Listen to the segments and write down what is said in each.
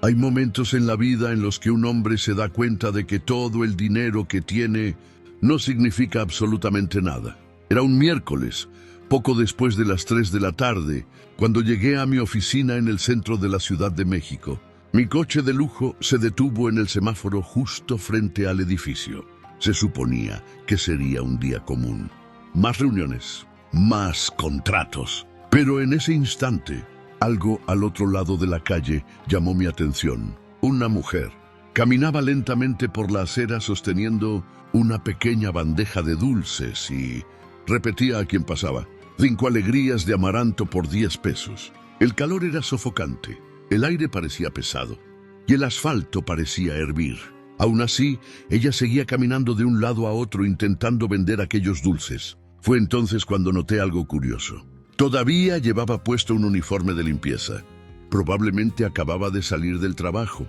Hay momentos en la vida en los que un hombre se da cuenta de que todo el dinero que tiene no significa absolutamente nada. Era un miércoles, poco después de las 3 de la tarde, cuando llegué a mi oficina en el centro de la Ciudad de México. Mi coche de lujo se detuvo en el semáforo justo frente al edificio. Se suponía que sería un día común. Más reuniones, más contratos. Pero en ese instante, algo al otro lado de la calle llamó mi atención. Una mujer caminaba lentamente por la acera sosteniendo una pequeña bandeja de dulces y repetía a quien pasaba: 5 alegrías de amaranto por 10 pesos. El calor era sofocante, el aire parecía pesado y el asfalto parecía hervir. Aún así, ella seguía caminando de un lado a otro intentando vender aquellos dulces. Fue entonces cuando noté algo curioso. Todavía llevaba puesto un uniforme de limpieza. Probablemente acababa de salir del trabajo.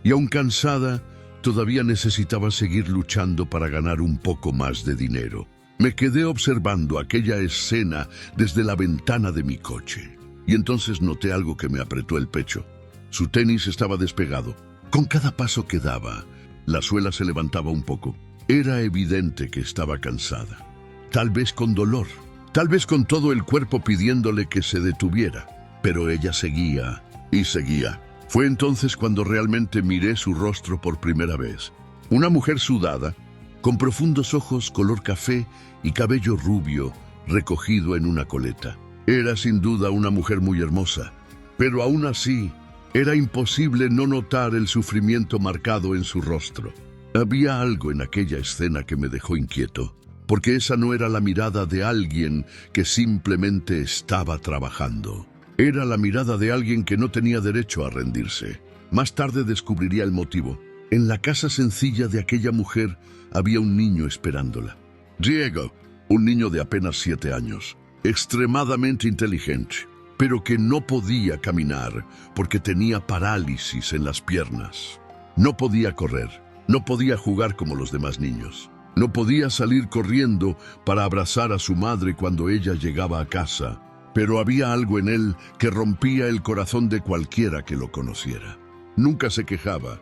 Y aún cansada, todavía necesitaba seguir luchando para ganar un poco más de dinero. Me quedé observando aquella escena desde la ventana de mi coche. Y entonces noté algo que me apretó el pecho. Su tenis estaba despegado. Con cada paso que daba, la suela se levantaba un poco. Era evidente que estaba cansada. Tal vez con dolor. Tal vez con todo el cuerpo pidiéndole que se detuviera. Pero ella seguía y seguía. Fue entonces cuando realmente miré su rostro por primera vez. Una mujer sudada, con profundos ojos color café y cabello rubio recogido en una coleta. Era sin duda una mujer muy hermosa, pero aún así era imposible no notar el sufrimiento marcado en su rostro. Había algo en aquella escena que me dejó inquieto, porque esa no era la mirada de alguien que simplemente estaba trabajando. Era la mirada de alguien que no tenía derecho a rendirse. Más tarde descubriría el motivo. En la casa sencilla de aquella mujer había un niño esperándola. Diego, un niño de apenas 7 años, extremadamente inteligente, pero que no podía caminar porque tenía parálisis en las piernas. No podía correr, no podía jugar como los demás niños. No podía salir corriendo para abrazar a su madre cuando ella llegaba a casa, pero había algo en él que rompía el corazón de cualquiera que lo conociera. Nunca se quejaba,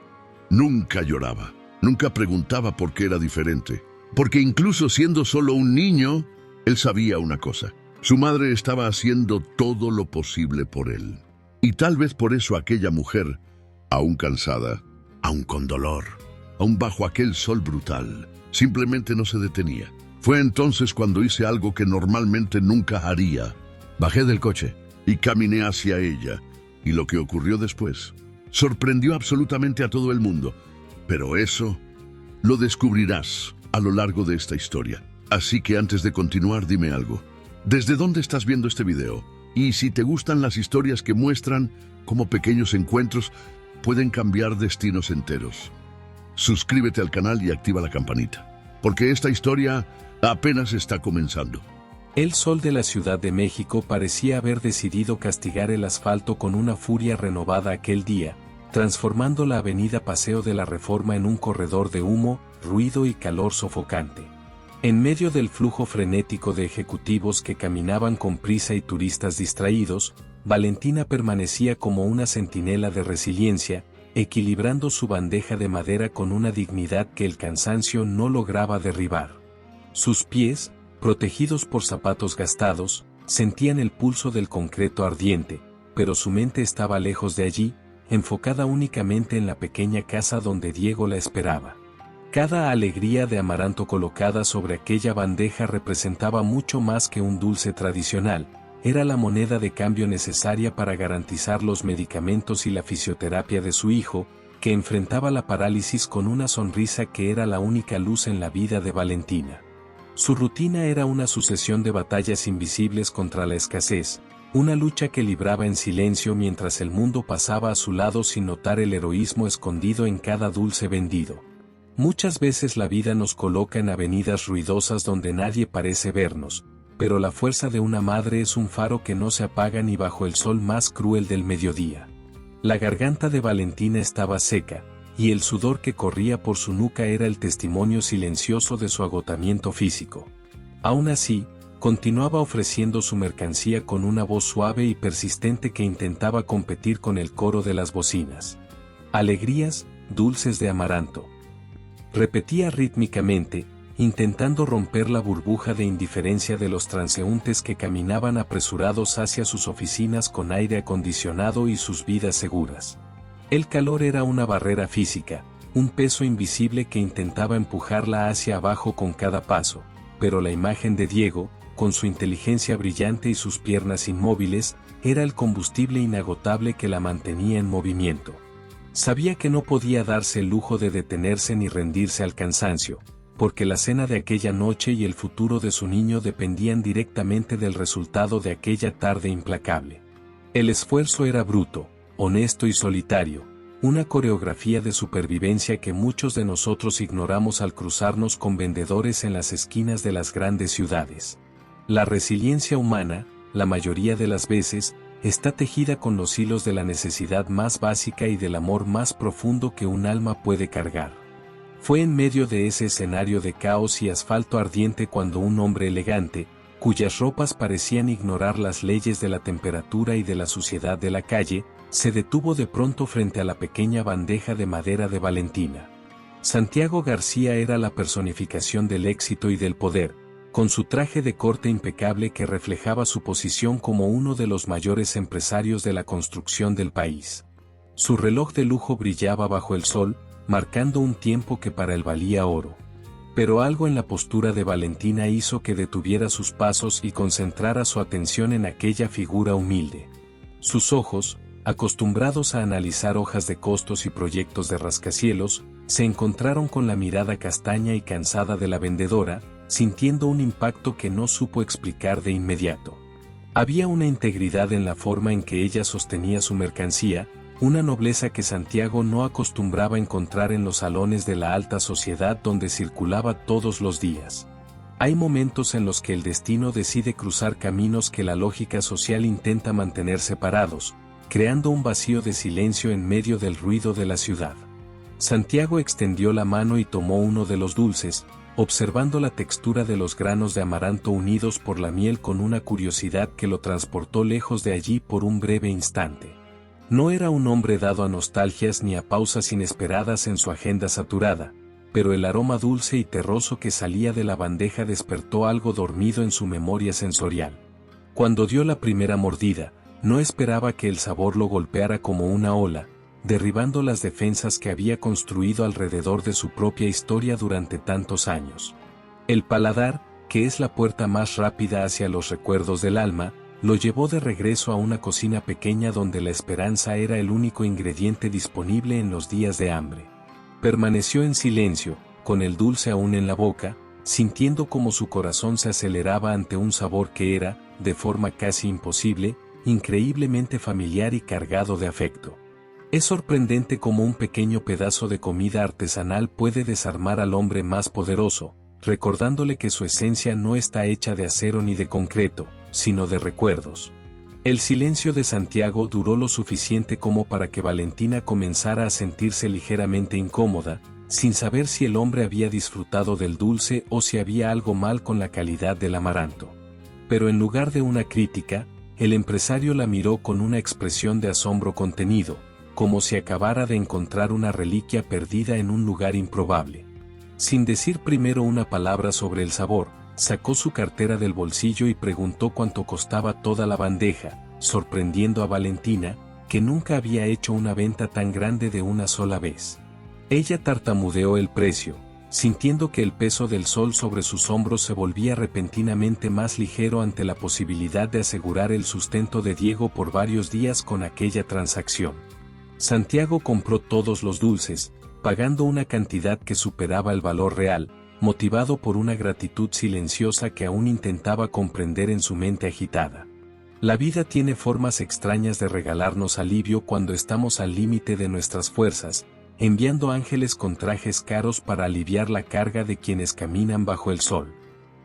nunca lloraba, nunca preguntaba por qué era diferente, porque incluso siendo solo un niño, él sabía una cosa: su madre estaba haciendo todo lo posible por él. Y tal vez por eso aquella mujer, aún cansada, aún con dolor, aún bajo aquel sol brutal, simplemente no se detenía. Fue entonces cuando hice algo que normalmente nunca haría. Bajé del coche y caminé hacia ella, y lo que ocurrió después sorprendió absolutamente a todo el mundo. Pero eso lo descubrirás a lo largo de esta historia. Así que antes de continuar, dime algo. ¿Desde dónde estás viendo este video? Y si te gustan las historias que muestran cómo pequeños encuentros pueden cambiar destinos enteros, suscríbete al canal y activa la campanita, porque esta historia apenas está comenzando. El sol de la Ciudad de México parecía haber decidido castigar el asfalto con una furia renovada aquel día, transformando la avenida Paseo de la Reforma en un corredor de humo, ruido y calor sofocante. En medio del flujo frenético de ejecutivos que caminaban con prisa y turistas distraídos, Valentina permanecía como una centinela de resiliencia, equilibrando su bandeja de madera con una dignidad que el cansancio no lograba derribar. Sus pies, protegidos por zapatos gastados, sentían el pulso del concreto ardiente, pero su mente estaba lejos de allí, enfocada únicamente en la pequeña casa donde Diego la esperaba. Cada alegría de amaranto colocada sobre aquella bandeja representaba mucho más que un dulce tradicional, era la moneda de cambio necesaria para garantizar los medicamentos y la fisioterapia de su hijo, que enfrentaba la parálisis con una sonrisa que era la única luz en la vida de Valentina. Su rutina era una sucesión de batallas invisibles contra la escasez, una lucha que libraba en silencio mientras el mundo pasaba a su lado sin notar el heroísmo escondido en cada dulce vendido. Muchas veces la vida nos coloca en avenidas ruidosas donde nadie parece vernos, pero la fuerza de una madre es un faro que no se apaga ni bajo el sol más cruel del mediodía. La garganta de Valentina estaba seca, y el sudor que corría por su nuca era el testimonio silencioso de su agotamiento físico. Aún así, continuaba ofreciendo su mercancía con una voz suave y persistente que intentaba competir con el coro de las bocinas. Alegrías, dulces de amaranto. Repetía rítmicamente, intentando romper la burbuja de indiferencia de los transeúntes que caminaban apresurados hacia sus oficinas con aire acondicionado y sus vidas seguras. El calor era una barrera física, un peso invisible que intentaba empujarla hacia abajo con cada paso, pero la imagen de Diego, con su inteligencia brillante y sus piernas inmóviles, era el combustible inagotable que la mantenía en movimiento. Sabía que no podía darse el lujo de detenerse ni rendirse al cansancio, porque la cena de aquella noche y el futuro de su niño dependían directamente del resultado de aquella tarde implacable. El esfuerzo era bruto, honesto y solitario, una coreografía de supervivencia que muchos de nosotros ignoramos al cruzarnos con vendedores en las esquinas de las grandes ciudades. La resiliencia humana, la mayoría de las veces, está tejida con los hilos de la necesidad más básica y del amor más profundo que un alma puede cargar. Fue en medio de ese escenario de caos y asfalto ardiente cuando un hombre elegante, cuyas ropas parecían ignorar las leyes de la temperatura y de la suciedad de la calle, se detuvo de pronto frente a la pequeña bandeja de madera de Valentina. Santiago García era la personificación del éxito y del poder, con su traje de corte impecable que reflejaba su posición como uno de los mayores empresarios de la construcción del país. Su reloj de lujo brillaba bajo el sol, marcando un tiempo que para él valía oro. Pero algo en la postura de Valentina hizo que detuviera sus pasos y concentrara su atención en aquella figura humilde. Sus ojos, acostumbrados a analizar hojas de costos y proyectos de rascacielos, se encontraron con la mirada castaña y cansada de la vendedora, sintiendo un impacto que no supo explicar de inmediato. Había una integridad en la forma en que ella sostenía su mercancía, una nobleza que Santiago no acostumbraba encontrar en los salones de la alta sociedad donde circulaba todos los días. Hay momentos en los que el destino decide cruzar caminos que la lógica social intenta mantener separados, creando un vacío de silencio en medio del ruido de la ciudad. Santiago extendió la mano y tomó uno de los dulces, observando la textura de los granos de amaranto unidos por la miel con una curiosidad que lo transportó lejos de allí por un breve instante. No era un hombre dado a nostalgias ni a pausas inesperadas en su agenda saturada, pero el aroma dulce y terroso que salía de la bandeja despertó algo dormido en su memoria sensorial. Cuando dio la primera mordida, no esperaba que el sabor lo golpeara como una ola, derribando las defensas que había construido alrededor de su propia historia durante tantos años. El paladar, que es la puerta más rápida hacia los recuerdos del alma, lo llevó de regreso a una cocina pequeña donde la esperanza era el único ingrediente disponible en los días de hambre. Permaneció en silencio, con el dulce aún en la boca, sintiendo como su corazón se aceleraba ante un sabor que era, de forma casi imposible, increíblemente familiar y cargado de afecto. Es sorprendente cómo un pequeño pedazo de comida artesanal puede desarmar al hombre más poderoso, recordándole que su esencia no está hecha de acero ni de concreto, sino de recuerdos. El silencio de Santiago duró lo suficiente como para que Valentina comenzara a sentirse ligeramente incómoda, sin saber si el hombre había disfrutado del dulce o si había algo mal con la calidad del amaranto. Pero en lugar de una crítica, el empresario la miró con una expresión de asombro contenido, como si acabara de encontrar una reliquia perdida en un lugar improbable. Sin decir primero una palabra sobre el sabor, sacó su cartera del bolsillo y preguntó cuánto costaba toda la bandeja, sorprendiendo a Valentina, que nunca había hecho una venta tan grande de una sola vez. Ella tartamudeó el precio, sintiendo que el peso del sol sobre sus hombros se volvía repentinamente más ligero ante la posibilidad de asegurar el sustento de Diego por varios días con aquella transacción. Santiago compró todos los dulces, pagando una cantidad que superaba el valor real, motivado por una gratitud silenciosa que aún intentaba comprender en su mente agitada. La vida tiene formas extrañas de regalarnos alivio cuando estamos al límite de nuestras fuerzas, enviando ángeles con trajes caros para aliviar la carga de quienes caminan bajo el sol.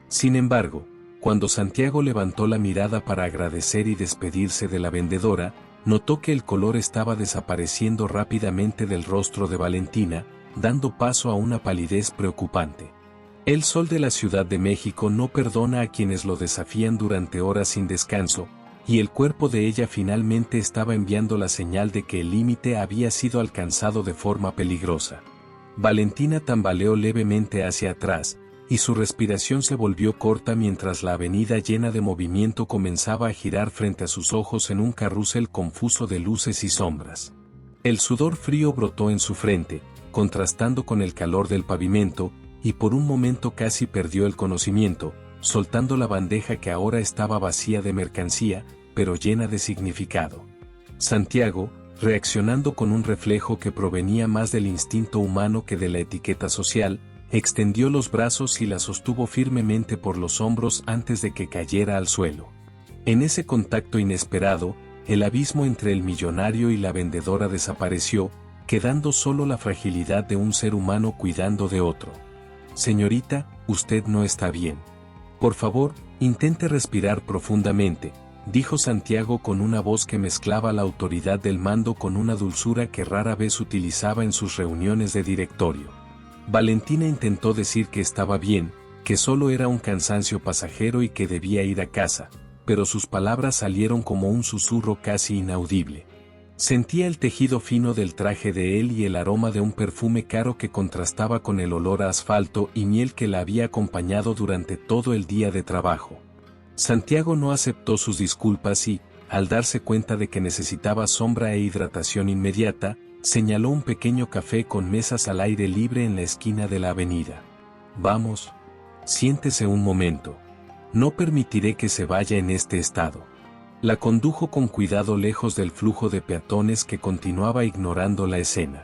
Sin embargo, cuando Santiago levantó la mirada para agradecer y despedirse de la vendedora, notó que el color estaba desapareciendo rápidamente del rostro de Valentina, dando paso a una palidez preocupante. El sol de la Ciudad de México no perdona a quienes lo desafían durante horas sin descanso, y el cuerpo de ella finalmente estaba enviando la señal de que el límite había sido alcanzado de forma peligrosa. Valentina tambaleó levemente hacia atrás, y su respiración se volvió corta mientras la avenida llena de movimiento comenzaba a girar frente a sus ojos en un carrusel confuso de luces y sombras. El sudor frío brotó en su frente, contrastando con el calor del pavimento, y por un momento casi perdió el conocimiento, soltando la bandeja que ahora estaba vacía de mercancía, pero llena de significado. Santiago, reaccionando con un reflejo que provenía más del instinto humano que de la etiqueta social, extendió los brazos y la sostuvo firmemente por los hombros antes de que cayera al suelo. En ese contacto inesperado, el abismo entre el millonario y la vendedora desapareció, quedando solo la fragilidad de un ser humano cuidando de otro. «Señorita, usted no está bien. Por favor, intente respirar profundamente», dijo Santiago con una voz que mezclaba la autoridad del mando con una dulzura que rara vez utilizaba en sus reuniones de directorio. Valentina intentó decir que estaba bien, que solo era un cansancio pasajero y que debía ir a casa, pero sus palabras salieron como un susurro casi inaudible. Sentía el tejido fino del traje de él y el aroma de un perfume caro que contrastaba con el olor a asfalto y miel que la había acompañado durante todo el día de trabajo. Santiago no aceptó sus disculpas y, al darse cuenta de que necesitaba sombra e hidratación inmediata, señaló un pequeño café con mesas al aire libre en la esquina de la avenida. «Vamos. Siéntese un momento. No permitiré que se vaya en este estado». La condujo con cuidado lejos del flujo de peatones que continuaba ignorando la escena.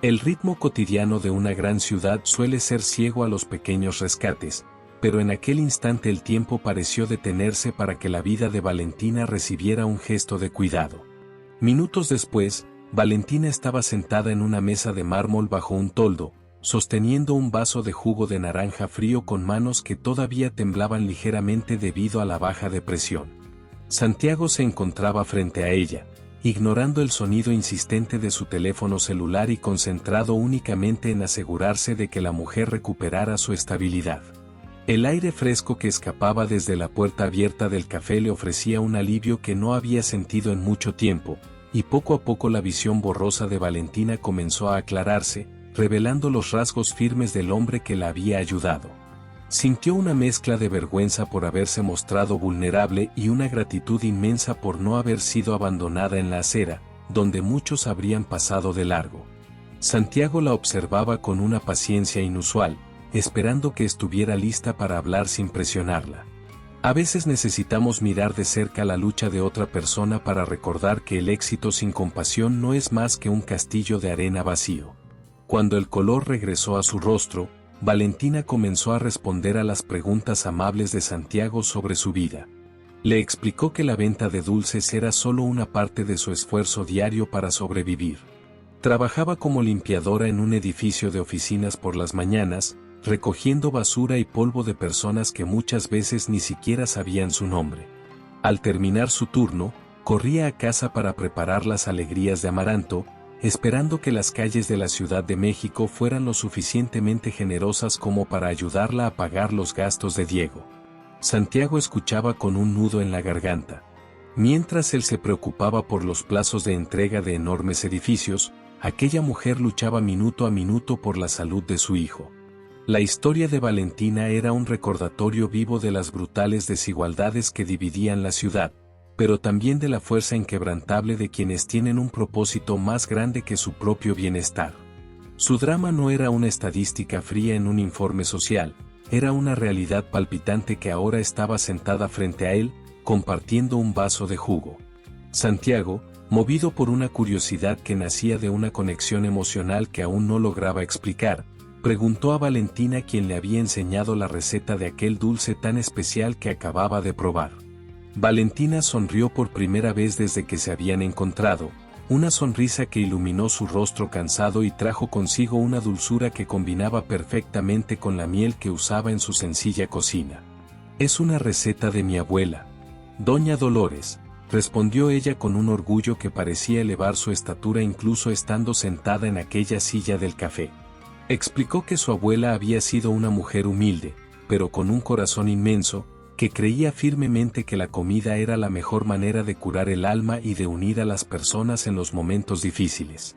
El ritmo cotidiano de una gran ciudad suele ser ciego a los pequeños rescates, pero en aquel instante el tiempo pareció detenerse para que la vida de Valentina recibiera un gesto de cuidado. Minutos después, Valentina estaba sentada en una mesa de mármol bajo un toldo, sosteniendo un vaso de jugo de naranja frío con manos que todavía temblaban ligeramente debido a la baja de presión. Santiago se encontraba frente a ella, ignorando el sonido insistente de su teléfono celular y concentrado únicamente en asegurarse de que la mujer recuperara su estabilidad. El aire fresco que escapaba desde la puerta abierta del café le ofrecía un alivio que no había sentido en mucho tiempo, y poco a poco la visión borrosa de Valentina comenzó a aclararse, revelando los rasgos firmes del hombre que la había ayudado. Sintió una mezcla de vergüenza por haberse mostrado vulnerable y una gratitud inmensa por no haber sido abandonada en la acera, donde muchos habrían pasado de largo. Santiago la observaba con una paciencia inusual, esperando que estuviera lista para hablar sin presionarla. A veces necesitamos mirar de cerca la lucha de otra persona para recordar que el éxito sin compasión no es más que un castillo de arena vacío. Cuando el color regresó a su rostro, Valentina comenzó a responder a las preguntas amables de Santiago sobre su vida. Le explicó que la venta de dulces era solo una parte de su esfuerzo diario para sobrevivir. Trabajaba como limpiadora en un edificio de oficinas por las mañanas, recogiendo basura y polvo de personas que muchas veces ni siquiera sabían su nombre. Al terminar su turno, corría a casa para preparar las alegrías de Amaranto, esperando que las calles de la Ciudad de México fueran lo suficientemente generosas como para ayudarla a pagar los gastos de Diego. Santiago escuchaba con un nudo en la garganta. Mientras él se preocupaba por los plazos de entrega de enormes edificios, aquella mujer luchaba minuto a minuto por la salud de su hijo. La historia de Valentina era un recordatorio vivo de las brutales desigualdades que dividían la ciudad, pero también de la fuerza inquebrantable de quienes tienen un propósito más grande que su propio bienestar. Su drama no era una estadística fría en un informe social, era una realidad palpitante que ahora estaba sentada frente a él, compartiendo un vaso de jugo. Santiago, movido por una curiosidad que nacía de una conexión emocional que aún no lograba explicar, preguntó a Valentina quién le había enseñado la receta de aquel dulce tan especial que acababa de probar. Valentina sonrió por primera vez desde que se habían encontrado, una sonrisa que iluminó su rostro cansado y trajo consigo una dulzura que combinaba perfectamente con la miel que usaba en su sencilla cocina. «Es una receta de mi abuela, Doña Dolores», respondió ella con un orgullo que parecía elevar su estatura incluso estando sentada en aquella silla del café. Explicó que su abuela había sido una mujer humilde, pero con un corazón inmenso, que creía firmemente que la comida era la mejor manera de curar el alma y de unir a las personas en los momentos difíciles.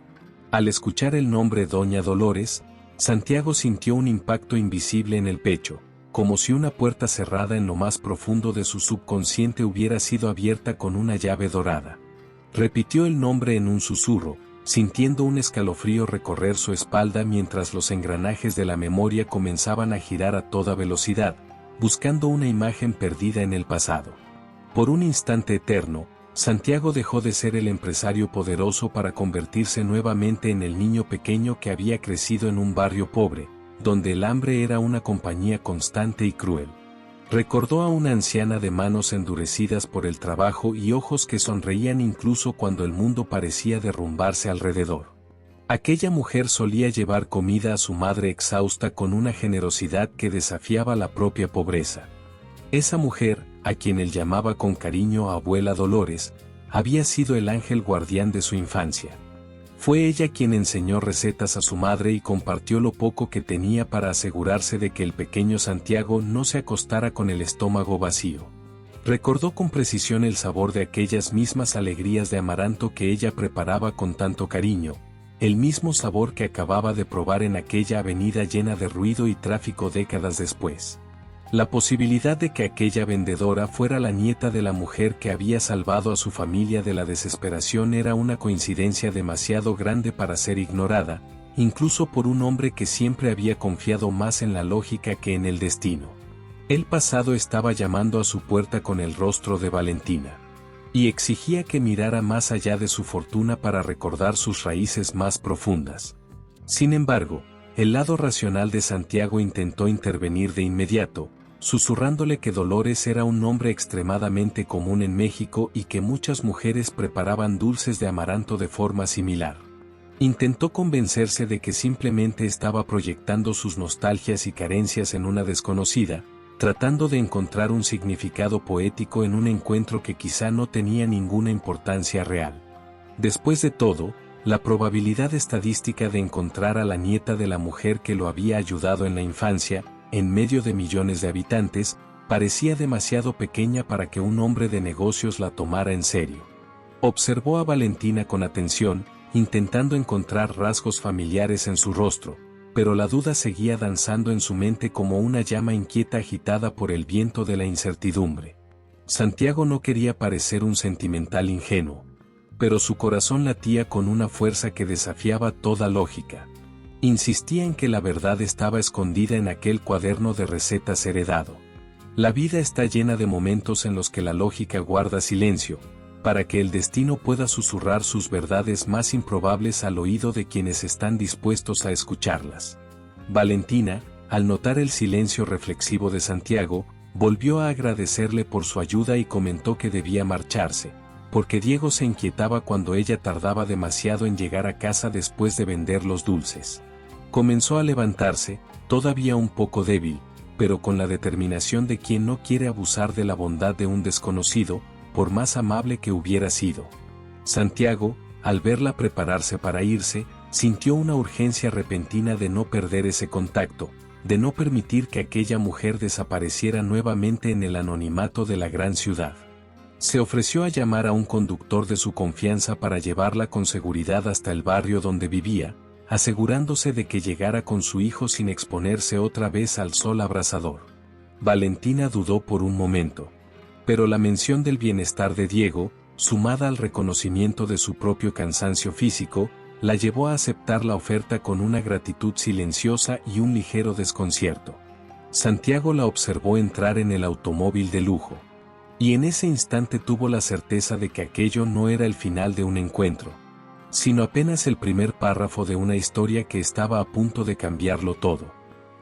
Al escuchar el nombre Doña Dolores, Santiago sintió un impacto invisible en el pecho, como si una puerta cerrada en lo más profundo de su subconsciente hubiera sido abierta con una llave dorada. Repitió el nombre en un susurro, sintiendo un escalofrío recorrer su espalda mientras los engranajes de la memoria comenzaban a girar a toda velocidad, buscando una imagen perdida en el pasado. Por un instante eterno, Santiago dejó de ser el empresario poderoso para convertirse nuevamente en el niño pequeño que había crecido en un barrio pobre, donde el hambre era una compañía constante y cruel. Recordó a una anciana de manos endurecidas por el trabajo y ojos que sonreían incluso cuando el mundo parecía derrumbarse alrededor. Aquella mujer solía llevar comida a su madre exhausta con una generosidad que desafiaba la propia pobreza. Esa mujer, a quien él llamaba con cariño Abuela Dolores, había sido el ángel guardián de su infancia. Fue ella quien enseñó recetas a su madre y compartió lo poco que tenía para asegurarse de que el pequeño Santiago no se acostara con el estómago vacío. Recordó con precisión el sabor de aquellas mismas alegrías de amaranto que ella preparaba con tanto cariño, el mismo sabor que acababa de probar en aquella avenida llena de ruido y tráfico décadas después. La posibilidad de que aquella vendedora fuera la nieta de la mujer que había salvado a su familia de la desesperación era una coincidencia demasiado grande para ser ignorada, incluso por un hombre que siempre había confiado más en la lógica que en el destino. El pasado estaba llamando a su puerta con el rostro de Valentina, y exigía que mirara más allá de su fortuna para recordar sus raíces más profundas. Sin embargo, el lado racional de Santiago intentó intervenir de inmediato, susurrándole que Dolores era un nombre extremadamente común en México y que muchas mujeres preparaban dulces de amaranto de forma similar. Intentó convencerse de que simplemente estaba proyectando sus nostalgias y carencias en una desconocida, tratando de encontrar un significado poético en un encuentro que quizá no tenía ninguna importancia real. Después de todo, la probabilidad estadística de encontrar a la nieta de la mujer que lo había ayudado en la infancia, en medio de millones de habitantes, parecía demasiado pequeña para que un hombre de negocios la tomara en serio. Observó a Valentina con atención, intentando encontrar rasgos familiares en su rostro, pero la duda seguía danzando en su mente como una llama inquieta agitada por el viento de la incertidumbre. Santiago no quería parecer un sentimental ingenuo, pero su corazón latía con una fuerza que desafiaba toda lógica. Insistía en que la verdad estaba escondida en aquel cuaderno de recetas heredado. La vida está llena de momentos en los que la lógica guarda silencio, para que el destino pueda susurrar sus verdades más improbables al oído de quienes están dispuestos a escucharlas. Valentina, al notar el silencio reflexivo de Santiago, volvió a agradecerle por su ayuda y comentó que debía marcharse, porque Diego se inquietaba cuando ella tardaba demasiado en llegar a casa después de vender los dulces. Comenzó a levantarse, todavía un poco débil, pero con la determinación de quien no quiere abusar de la bondad de un desconocido, por más amable que hubiera sido. Santiago, al verla prepararse para irse, sintió una urgencia repentina de no perder ese contacto, de no permitir que aquella mujer desapareciera nuevamente en el anonimato de la gran ciudad. Se ofreció a llamar a un conductor de su confianza para llevarla con seguridad hasta el barrio donde vivía, asegurándose de que llegara con su hijo sin exponerse otra vez al sol abrasador. Valentina dudó por un momento. Pero la mención del bienestar de Diego, sumada al reconocimiento de su propio cansancio físico, la llevó a aceptar la oferta con una gratitud silenciosa y un ligero desconcierto. Santiago la observó entrar en el automóvil de lujo. Y en ese instante tuvo la certeza de que aquello no era el final de un encuentro, sino apenas el primer párrafo de una historia que estaba a punto de cambiarlo todo.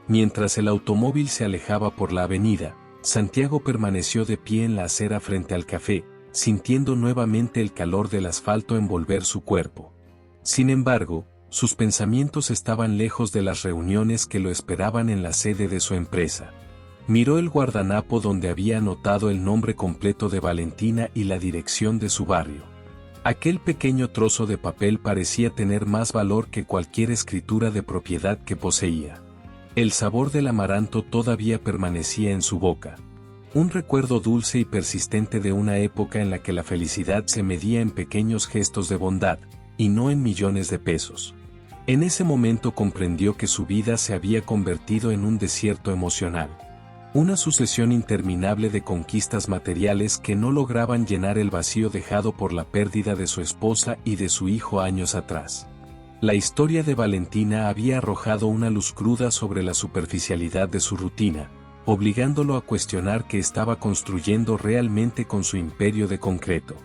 Mientras el automóvil se alejaba por la avenida, Santiago permaneció de pie en la acera frente al café, sintiendo nuevamente el calor del asfalto envolver su cuerpo. Sin embargo, sus pensamientos estaban lejos de las reuniones que lo esperaban en la sede de su empresa. Miró el guardanapo donde había anotado el nombre completo de Valentina y la dirección de su barrio. Aquel pequeño trozo de papel parecía tener más valor que cualquier escritura de propiedad que poseía. El sabor del amaranto todavía permanecía en su boca. Un recuerdo dulce y persistente de una época en la que la felicidad se medía en pequeños gestos de bondad, y no en millones de pesos. En ese momento comprendió que su vida se había convertido en un desierto emocional. Una sucesión interminable de conquistas materiales que no lograban llenar el vacío dejado por la pérdida de su esposa y de su hijo años atrás. La historia de Valentina había arrojado una luz cruda sobre la superficialidad de su rutina, obligándolo a cuestionar qué estaba construyendo realmente con su imperio de concreto.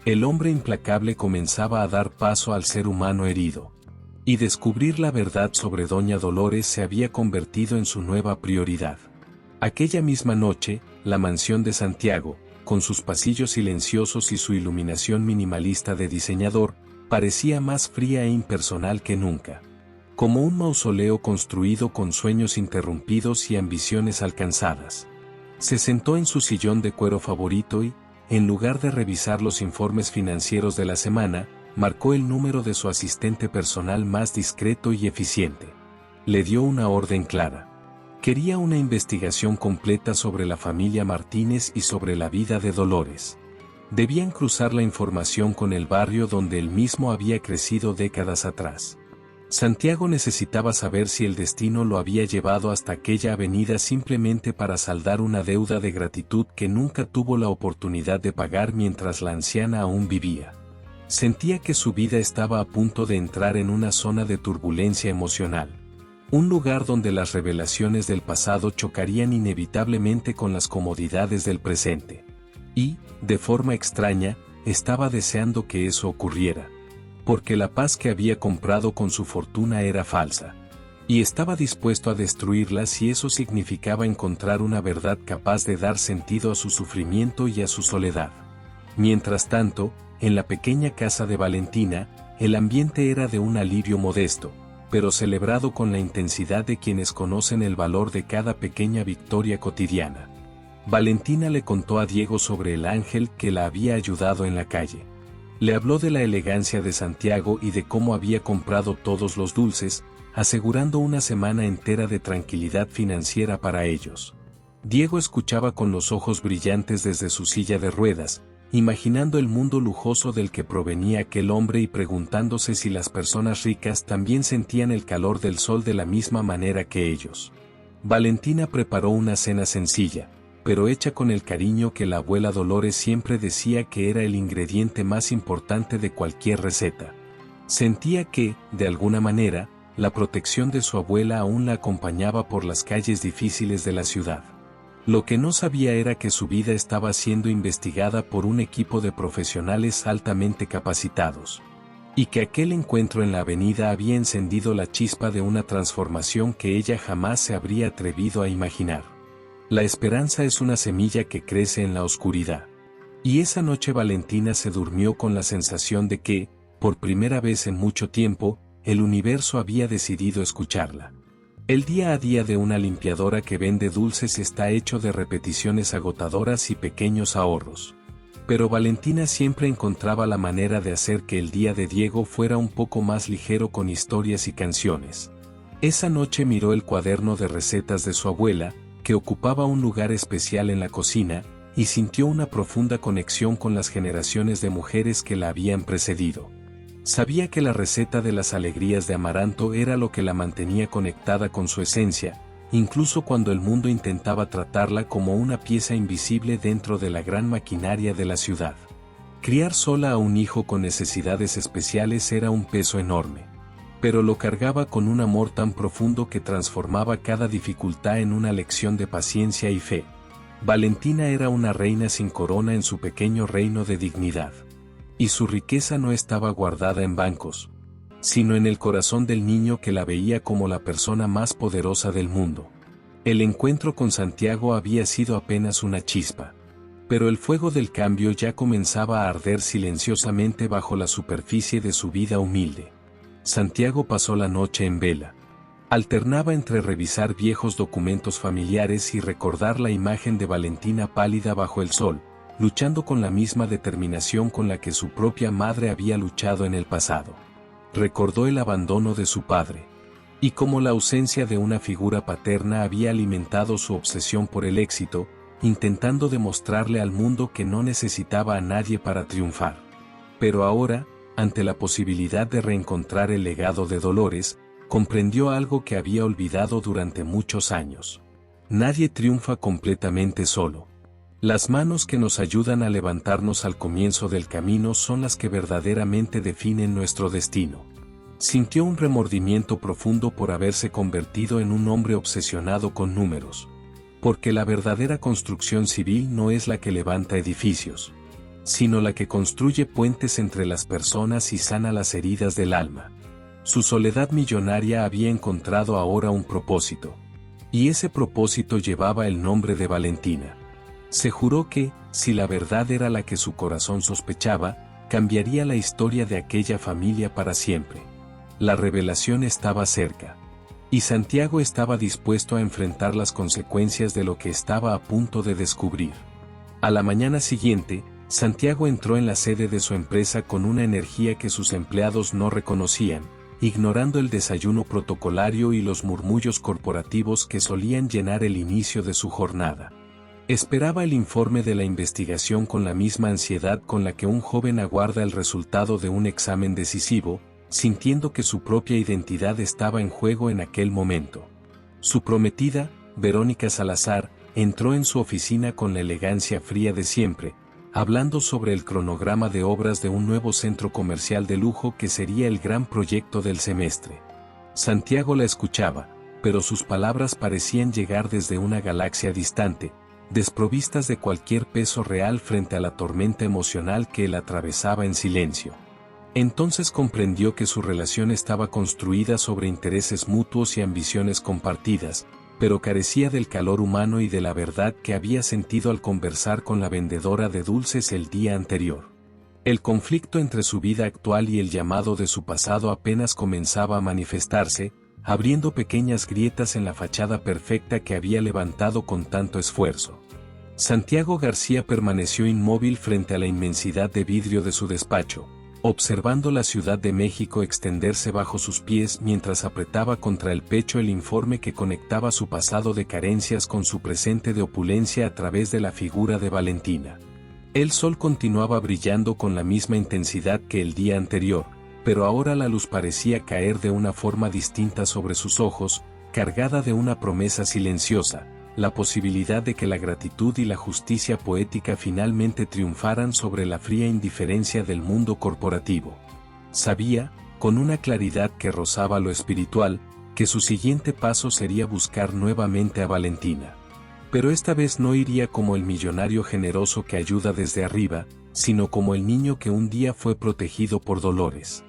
El hombre implacable comenzaba a dar paso al ser humano herido. Y descubrir la verdad sobre Doña Dolores se había convertido en su nueva prioridad. Aquella misma noche, la mansión de Santiago, con sus pasillos silenciosos y su iluminación minimalista de diseñador, parecía más fría e impersonal que nunca. Como un mausoleo construido con sueños interrumpidos y ambiciones alcanzadas. Se sentó en su sillón de cuero favorito y, en lugar de revisar los informes financieros de la semana, marcó el número de su asistente personal más discreto y eficiente. Le dio una orden clara. Quería una investigación completa sobre la familia Martínez y sobre la vida de Dolores. Debían cruzar la información con el barrio donde él mismo había crecido décadas atrás. Santiago necesitaba saber si el destino lo había llevado hasta aquella avenida simplemente para saldar una deuda de gratitud que nunca tuvo la oportunidad de pagar mientras la anciana aún vivía. Sentía que su vida estaba a punto de entrar en una zona de turbulencia emocional. Un lugar donde las revelaciones del pasado chocarían inevitablemente con las comodidades del presente. Y, de forma extraña, estaba deseando que eso ocurriera. Porque la paz que había comprado con su fortuna era falsa. Y estaba dispuesto a destruirla si eso significaba encontrar una verdad capaz de dar sentido a su sufrimiento y a su soledad. Mientras tanto, en la pequeña casa de Valentina, el ambiente era de un alivio modesto, pero celebrado con la intensidad de quienes conocen el valor de cada pequeña victoria cotidiana. Valentina le contó a Diego sobre el ángel que la había ayudado en la calle. Le habló de la elegancia de Santiago y de cómo había comprado todos los dulces, asegurando una semana entera de tranquilidad financiera para ellos. Diego escuchaba con los ojos brillantes desde su silla de ruedas, imaginando el mundo lujoso del que provenía aquel hombre y preguntándose si las personas ricas también sentían el calor del sol de la misma manera que ellos. Valentina preparó una cena sencilla, pero hecha con el cariño que la abuela Dolores siempre decía que era el ingrediente más importante de cualquier receta. Sentía que, de alguna manera, la protección de su abuela aún la acompañaba por las calles difíciles de la ciudad. Lo que no sabía era que su vida estaba siendo investigada por un equipo de profesionales altamente capacitados. Y que aquel encuentro en la avenida había encendido la chispa de una transformación que ella jamás se habría atrevido a imaginar. La esperanza es una semilla que crece en la oscuridad. Y esa noche Valentina se durmió con la sensación de que, por primera vez en mucho tiempo, el universo había decidido escucharla. El día a día de una limpiadora que vende dulces está hecho de repeticiones agotadoras y pequeños ahorros. Pero Valentina siempre encontraba la manera de hacer que el día de Diego fuera un poco más ligero con historias y canciones. Esa noche miró el cuaderno de recetas de su abuela, que ocupaba un lugar especial en la cocina, y sintió una profunda conexión con las generaciones de mujeres que la habían precedido. Sabía que la receta de las alegrías de Amaranto era lo que la mantenía conectada con su esencia, incluso cuando el mundo intentaba tratarla como una pieza invisible dentro de la gran maquinaria de la ciudad. Criar sola a un hijo con necesidades especiales era un peso enorme. Pero lo cargaba con un amor tan profundo que transformaba cada dificultad en una lección de paciencia y fe. Valentina era una reina sin corona en su pequeño reino de dignidad. Y su riqueza no estaba guardada en bancos, sino en el corazón del niño que la veía como la persona más poderosa del mundo. El encuentro con Santiago había sido apenas una chispa. Pero el fuego del cambio ya comenzaba a arder silenciosamente bajo la superficie de su vida humilde. Santiago pasó la noche en vela. Alternaba entre revisar viejos documentos familiares y recordar la imagen de Valentina pálida bajo el sol, luchando con la misma determinación con la que su propia madre había luchado en el pasado. Recordó el abandono de su padre, y cómo la ausencia de una figura paterna había alimentado su obsesión por el éxito, intentando demostrarle al mundo que no necesitaba a nadie para triunfar. Pero ahora, ante la posibilidad de reencontrar el legado de Dolores, comprendió algo que había olvidado durante muchos años. Nadie triunfa completamente solo. Las manos que nos ayudan a levantarnos al comienzo del camino son las que verdaderamente definen nuestro destino. Sintió un remordimiento profundo por haberse convertido en un hombre obsesionado con números. Porque la verdadera construcción civil no es la que levanta edificios, sino la que construye puentes entre las personas y sana las heridas del alma. Su soledad millonaria había encontrado ahora un propósito. Y ese propósito llevaba el nombre de Valentina. Se juró que, si la verdad era la que su corazón sospechaba, cambiaría la historia de aquella familia para siempre. La revelación estaba cerca. Y Santiago estaba dispuesto a enfrentar las consecuencias de lo que estaba a punto de descubrir. A la mañana siguiente, Santiago entró en la sede de su empresa con una energía que sus empleados no reconocían, ignorando el desayuno protocolario y los murmullos corporativos que solían llenar el inicio de su jornada. Esperaba el informe de la investigación con la misma ansiedad con la que un joven aguarda el resultado de un examen decisivo, sintiendo que su propia identidad estaba en juego en aquel momento. Su prometida, Verónica Salazar, entró en su oficina con la elegancia fría de siempre, hablando sobre el cronograma de obras de un nuevo centro comercial de lujo que sería el gran proyecto del semestre. Santiago la escuchaba, pero sus palabras parecían llegar desde una galaxia distante, desprovistas de cualquier peso real frente a la tormenta emocional que él atravesaba en silencio. Entonces comprendió que su relación estaba construida sobre intereses mutuos y ambiciones compartidas, pero carecía del calor humano y de la verdad que había sentido al conversar con la vendedora de dulces el día anterior. El conflicto entre su vida actual y el llamado de su pasado apenas comenzaba a manifestarse, abriendo pequeñas grietas en la fachada perfecta que había levantado con tanto esfuerzo. Santiago García permaneció inmóvil frente a la inmensidad de vidrio de su despacho, observando la Ciudad de México extenderse bajo sus pies mientras apretaba contra el pecho el informe que conectaba su pasado de carencias con su presente de opulencia a través de la figura de Valentina. El sol continuaba brillando con la misma intensidad que el día anterior, pero ahora la luz parecía caer de una forma distinta sobre sus ojos, cargada de una promesa silenciosa, la posibilidad de que la gratitud y la justicia poética finalmente triunfaran sobre la fría indiferencia del mundo corporativo. Sabía, con una claridad que rozaba lo espiritual, que su siguiente paso sería buscar nuevamente a Valentina. Pero esta vez no iría como el millonario generoso que ayuda desde arriba, sino como el niño que un día fue protegido por Dolores.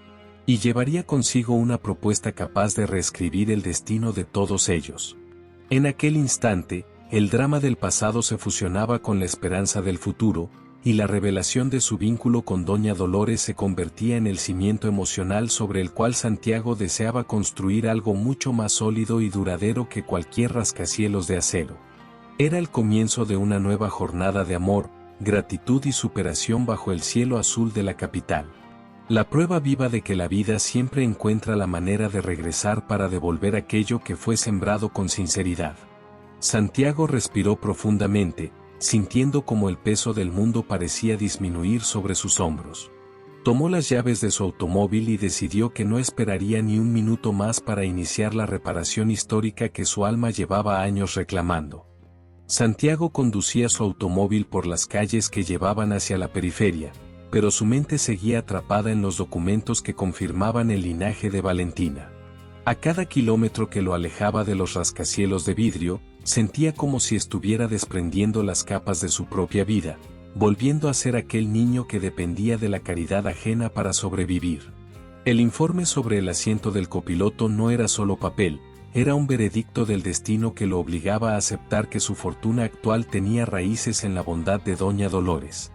Y llevaría consigo una propuesta capaz de reescribir el destino de todos ellos. En aquel instante, el drama del pasado se fusionaba con la esperanza del futuro, y la revelación de su vínculo con Doña Dolores se convertía en el cimiento emocional sobre el cual Santiago deseaba construir algo mucho más sólido y duradero que cualquier rascacielos de acero. Era el comienzo de una nueva jornada de amor, gratitud y superación bajo el cielo azul de la capital. La prueba viva de que la vida siempre encuentra la manera de regresar para devolver aquello que fue sembrado con sinceridad. Santiago respiró profundamente, sintiendo como el peso del mundo parecía disminuir sobre sus hombros. Tomó las llaves de su automóvil y decidió que no esperaría ni un minuto más para iniciar la reparación histórica que su alma llevaba años reclamando. Santiago conducía su automóvil por las calles que llevaban hacia la periferia, pero su mente seguía atrapada en los documentos que confirmaban el linaje de Valentina. A cada kilómetro que lo alejaba de los rascacielos de vidrio, sentía como si estuviera desprendiendo las capas de su propia vida, volviendo a ser aquel niño que dependía de la caridad ajena para sobrevivir. El informe sobre el asiento del copiloto no era solo papel, era un veredicto del destino que lo obligaba a aceptar que su fortuna actual tenía raíces en la bondad de Doña Dolores.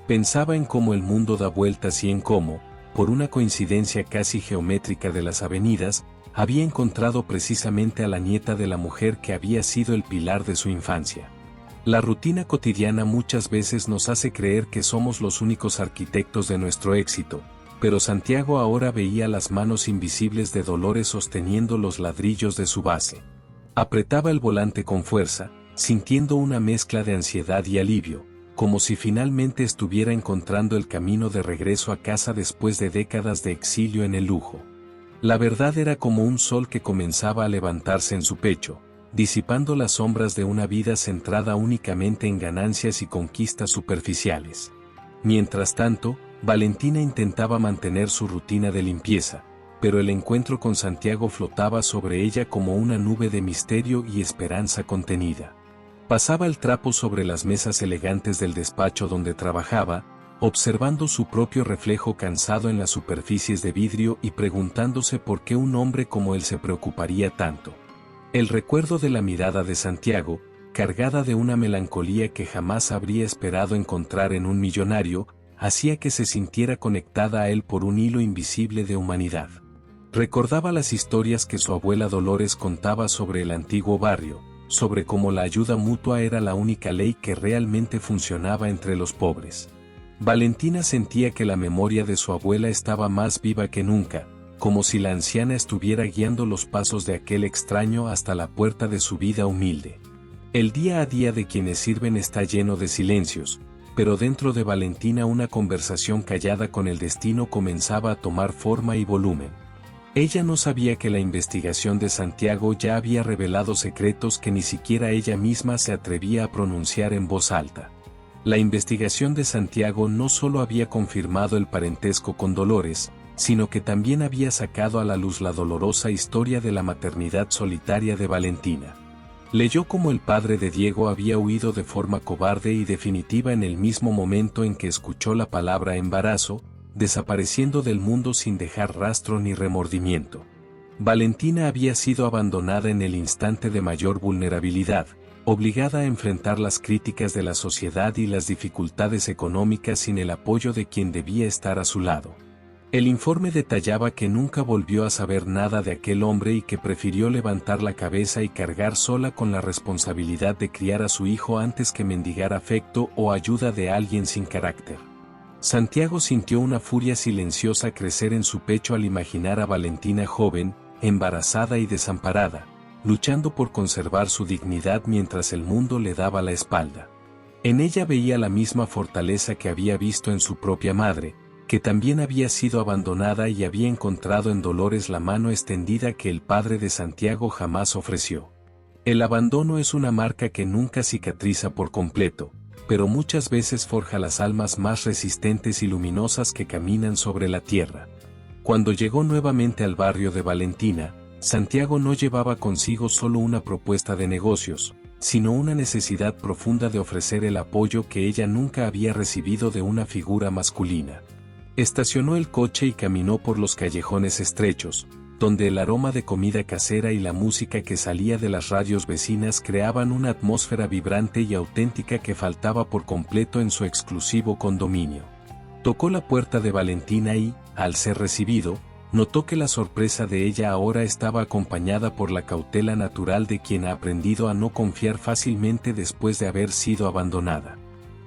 Pensaba en cómo el mundo da vueltas y en cómo, por una coincidencia casi geométrica de las avenidas, había encontrado precisamente a la nieta de la mujer que había sido el pilar de su infancia. La rutina cotidiana muchas veces nos hace creer que somos los únicos arquitectos de nuestro éxito, pero Santiago ahora veía las manos invisibles de Dolores sosteniendo los ladrillos de su base. Apretaba el volante con fuerza, sintiendo una mezcla de ansiedad y alivio, como si finalmente estuviera encontrando el camino de regreso a casa después de décadas de exilio en el lujo. La verdad era como un sol que comenzaba a levantarse en su pecho, disipando las sombras de una vida centrada únicamente en ganancias y conquistas superficiales. Mientras tanto, Valentina intentaba mantener su rutina de limpieza, pero el encuentro con Santiago flotaba sobre ella como una nube de misterio y esperanza contenida. Pasaba el trapo sobre las mesas elegantes del despacho donde trabajaba, observando su propio reflejo cansado en las superficies de vidrio y preguntándose por qué un hombre como él se preocuparía tanto. El recuerdo de la mirada de Santiago, cargada de una melancolía que jamás habría esperado encontrar en un millonario, hacía que se sintiera conectada a él por un hilo invisible de humanidad. Recordaba las historias que su abuela Dolores contaba sobre el antiguo barrio, sobre cómo la ayuda mutua era la única ley que realmente funcionaba entre los pobres. Valentina sentía que la memoria de su abuela estaba más viva que nunca, como si la anciana estuviera guiando los pasos de aquel extraño hasta la puerta de su vida humilde. El día a día de quienes sirven está lleno de silencios, pero dentro de Valentina una conversación callada con el destino comenzaba a tomar forma y volumen. Ella no sabía que la investigación de Santiago ya había revelado secretos que ni siquiera ella misma se atrevía a pronunciar en voz alta. La investigación de Santiago no solo había confirmado el parentesco con Dolores, sino que también había sacado a la luz la dolorosa historia de la maternidad solitaria de Valentina. Leyó cómo el padre de Diego había huido de forma cobarde y definitiva en el mismo momento en que escuchó la palabra embarazo, desapareciendo del mundo sin dejar rastro ni remordimiento. Valentina había sido abandonada en el instante de mayor vulnerabilidad, obligada a enfrentar las críticas de la sociedad y las dificultades económicas sin el apoyo de quien debía estar a su lado. El informe detallaba que nunca volvió a saber nada de aquel hombre y que prefirió levantar la cabeza y cargar sola con la responsabilidad de criar a su hijo antes que mendigar afecto o ayuda de alguien sin carácter. Santiago sintió una furia silenciosa crecer en su pecho al imaginar a Valentina joven, embarazada y desamparada, luchando por conservar su dignidad mientras el mundo le daba la espalda. En ella veía la misma fortaleza que había visto en su propia madre, que también había sido abandonada y había encontrado en Dolores la mano extendida que el padre de Santiago jamás ofreció. El abandono es una marca que nunca cicatriza por completo, pero muchas veces forja las almas más resistentes y luminosas que caminan sobre la tierra. Cuando llegó nuevamente al barrio de Valentina, Santiago no llevaba consigo solo una propuesta de negocios, sino una necesidad profunda de ofrecer el apoyo que ella nunca había recibido de una figura masculina. Estacionó el coche y caminó por los callejones estrechos, donde el aroma de comida casera y la música que salía de las radios vecinas creaban una atmósfera vibrante y auténtica que faltaba por completo en su exclusivo condominio. Tocó la puerta de Valentina y, al ser recibido, notó que la sorpresa de ella ahora estaba acompañada por la cautela natural de quien ha aprendido a no confiar fácilmente después de haber sido abandonada.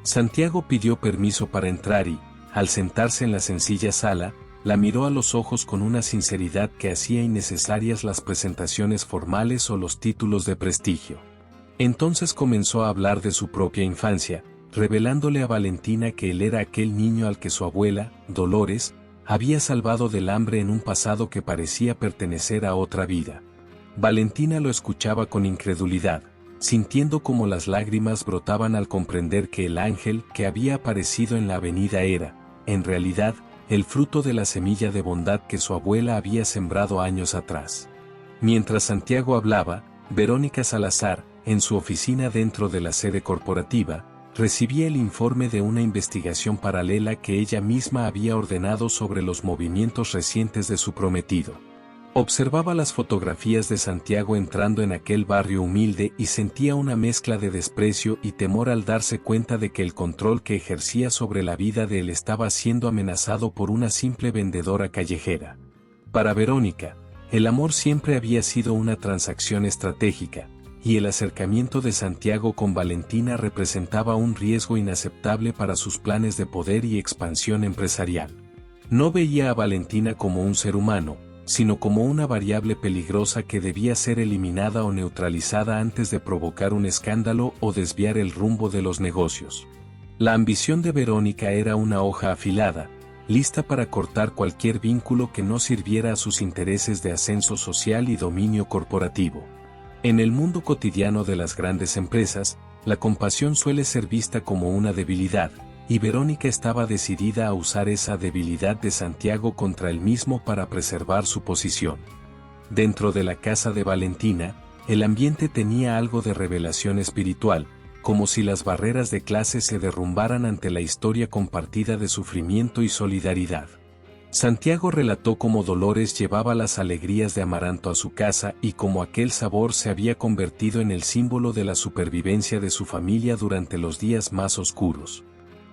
Santiago pidió permiso para entrar y, al sentarse en la sencilla sala, la miró a los ojos con una sinceridad que hacía innecesarias las presentaciones formales o los títulos de prestigio. Entonces comenzó a hablar de su propia infancia, revelándole a Valentina que él era aquel niño al que su abuela, Dolores, había salvado del hambre en un pasado que parecía pertenecer a otra vida. Valentina lo escuchaba con incredulidad, sintiendo como las lágrimas brotaban al comprender que el ángel que había aparecido en la avenida era, en realidad, el fruto de la semilla de bondad que su abuela había sembrado años atrás. Mientras Santiago hablaba, Verónica Salazar, en su oficina dentro de la sede corporativa, recibía el informe de una investigación paralela que ella misma había ordenado sobre los movimientos recientes de su prometido. Observaba las fotografías de Santiago entrando en aquel barrio humilde y sentía una mezcla de desprecio y temor al darse cuenta de que el control que ejercía sobre la vida de él estaba siendo amenazado por una simple vendedora callejera. Para Verónica, el amor siempre había sido una transacción estratégica, y el acercamiento de Santiago con Valentina representaba un riesgo inaceptable para sus planes de poder y expansión empresarial. No veía a Valentina como un ser humano, sino como una variable peligrosa que debía ser eliminada o neutralizada antes de provocar un escándalo o desviar el rumbo de los negocios. La ambición de Verónica era una hoja afilada, lista para cortar cualquier vínculo que no sirviera a sus intereses de ascenso social y dominio corporativo. En el mundo cotidiano de las grandes empresas, la compasión suele ser vista como una debilidad, y Verónica estaba decidida a usar esa debilidad de Santiago contra él mismo para preservar su posición. Dentro de la casa de Valentina, el ambiente tenía algo de revelación espiritual, como si las barreras de clase se derrumbaran ante la historia compartida de sufrimiento y solidaridad. Santiago relató cómo Dolores llevaba las alegrías de Amaranto a su casa y cómo aquel sabor se había convertido en el símbolo de la supervivencia de su familia durante los días más oscuros.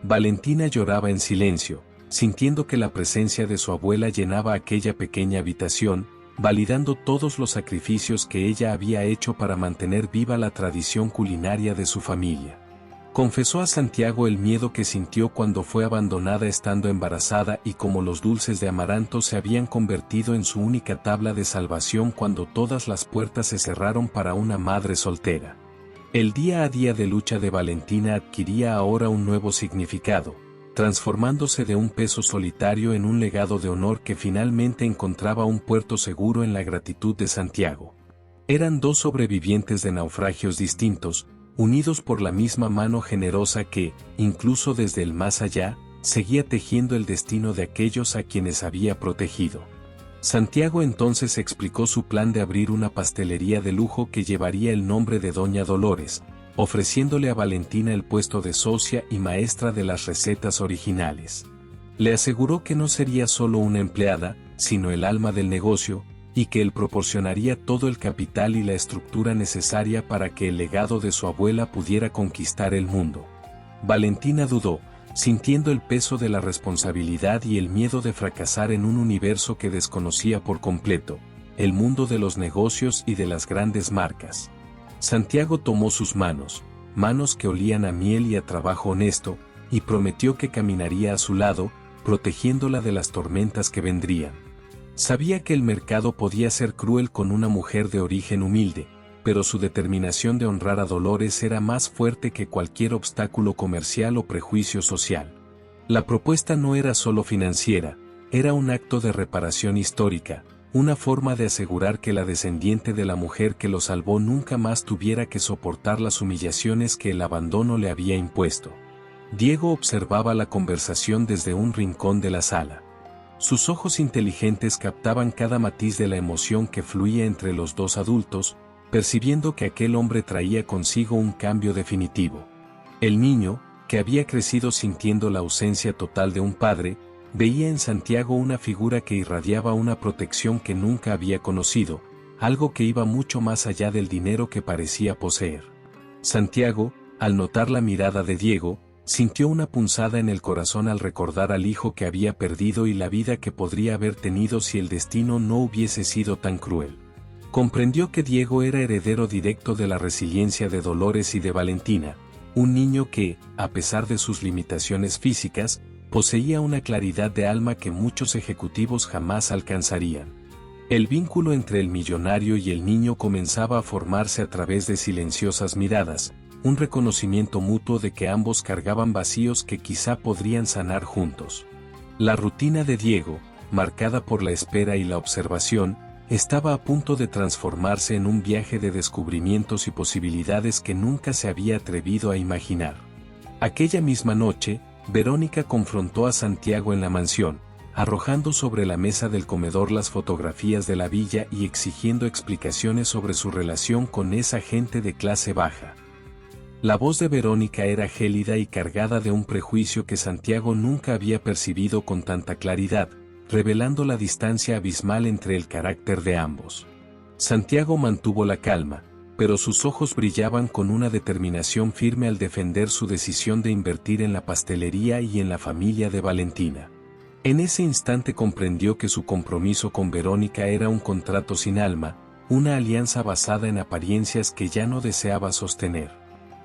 Valentina lloraba en silencio, sintiendo que la presencia de su abuela llenaba aquella pequeña habitación, validando todos los sacrificios que ella había hecho para mantener viva la tradición culinaria de su familia. Confesó a Santiago el miedo que sintió cuando fue abandonada estando embarazada y cómo los dulces de Amaranto se habían convertido en su única tabla de salvación cuando todas las puertas se cerraron para una madre soltera. El día a día de lucha de Valentina adquiría ahora un nuevo significado, transformándose de un peso solitario en un legado de honor que finalmente encontraba un puerto seguro en la gratitud de Santiago. Eran dos sobrevivientes de naufragios distintos, unidos por la misma mano generosa que, incluso desde el más allá, seguía tejiendo el destino de aquellos a quienes había protegido. Santiago entonces explicó su plan de abrir una pastelería de lujo que llevaría el nombre de Doña Dolores, ofreciéndole a Valentina el puesto de socia y maestra de las recetas originales. Le aseguró que no sería solo una empleada, sino el alma del negocio, y que él proporcionaría todo el capital y la estructura necesaria para que el legado de su abuela pudiera conquistar el mundo. Valentina dudó, sintiendo el peso de la responsabilidad y el miedo de fracasar en un universo que desconocía por completo, el mundo de los negocios y de las grandes marcas. Santiago tomó sus manos que olían a miel y a trabajo honesto, y prometió que caminaría a su lado, protegiéndola de las tormentas que vendrían. Sabía que el mercado podía ser cruel con una mujer de origen humilde, pero su determinación de honrar a Dolores era más fuerte que cualquier obstáculo comercial o prejuicio social. La propuesta no era solo financiera, era un acto de reparación histórica, una forma de asegurar que la descendiente de la mujer que lo salvó nunca más tuviera que soportar las humillaciones que el abandono le había impuesto. Diego observaba la conversación desde un rincón de la sala. Sus ojos inteligentes captaban cada matiz de la emoción que fluía entre los dos adultos, percibiendo que aquel hombre traía consigo un cambio definitivo. El niño, que había crecido sintiendo la ausencia total de un padre, veía en Santiago una figura que irradiaba una protección que nunca había conocido, algo que iba mucho más allá del dinero que parecía poseer. Santiago, al notar la mirada de Diego, sintió una punzada en el corazón al recordar al hijo que había perdido y la vida que podría haber tenido si el destino no hubiese sido tan cruel. Comprendió que Diego era heredero directo de la resiliencia de Dolores y de Valentina, un niño que, a pesar de sus limitaciones físicas, poseía una claridad de alma que muchos ejecutivos jamás alcanzarían. El vínculo entre el millonario y el niño comenzaba a formarse a través de silenciosas miradas, un reconocimiento mutuo de que ambos cargaban vacíos que quizá podrían sanar juntos. La rutina de Diego, marcada por la espera y la observación, estaba a punto de transformarse en un viaje de descubrimientos y posibilidades que nunca se había atrevido a imaginar. Aquella misma noche, Verónica confrontó a Santiago en la mansión, arrojando sobre la mesa del comedor las fotografías de la villa y exigiendo explicaciones sobre su relación con esa gente de clase baja. La voz de Verónica era gélida y cargada de un prejuicio que Santiago nunca había percibido con tanta claridad, revelando la distancia abismal entre el carácter de ambos. Santiago mantuvo la calma, pero sus ojos brillaban con una determinación firme al defender su decisión de invertir en la pastelería y en la familia de Valentina. En ese instante comprendió que su compromiso con Verónica era un contrato sin alma, una alianza basada en apariencias que ya no deseaba sostener.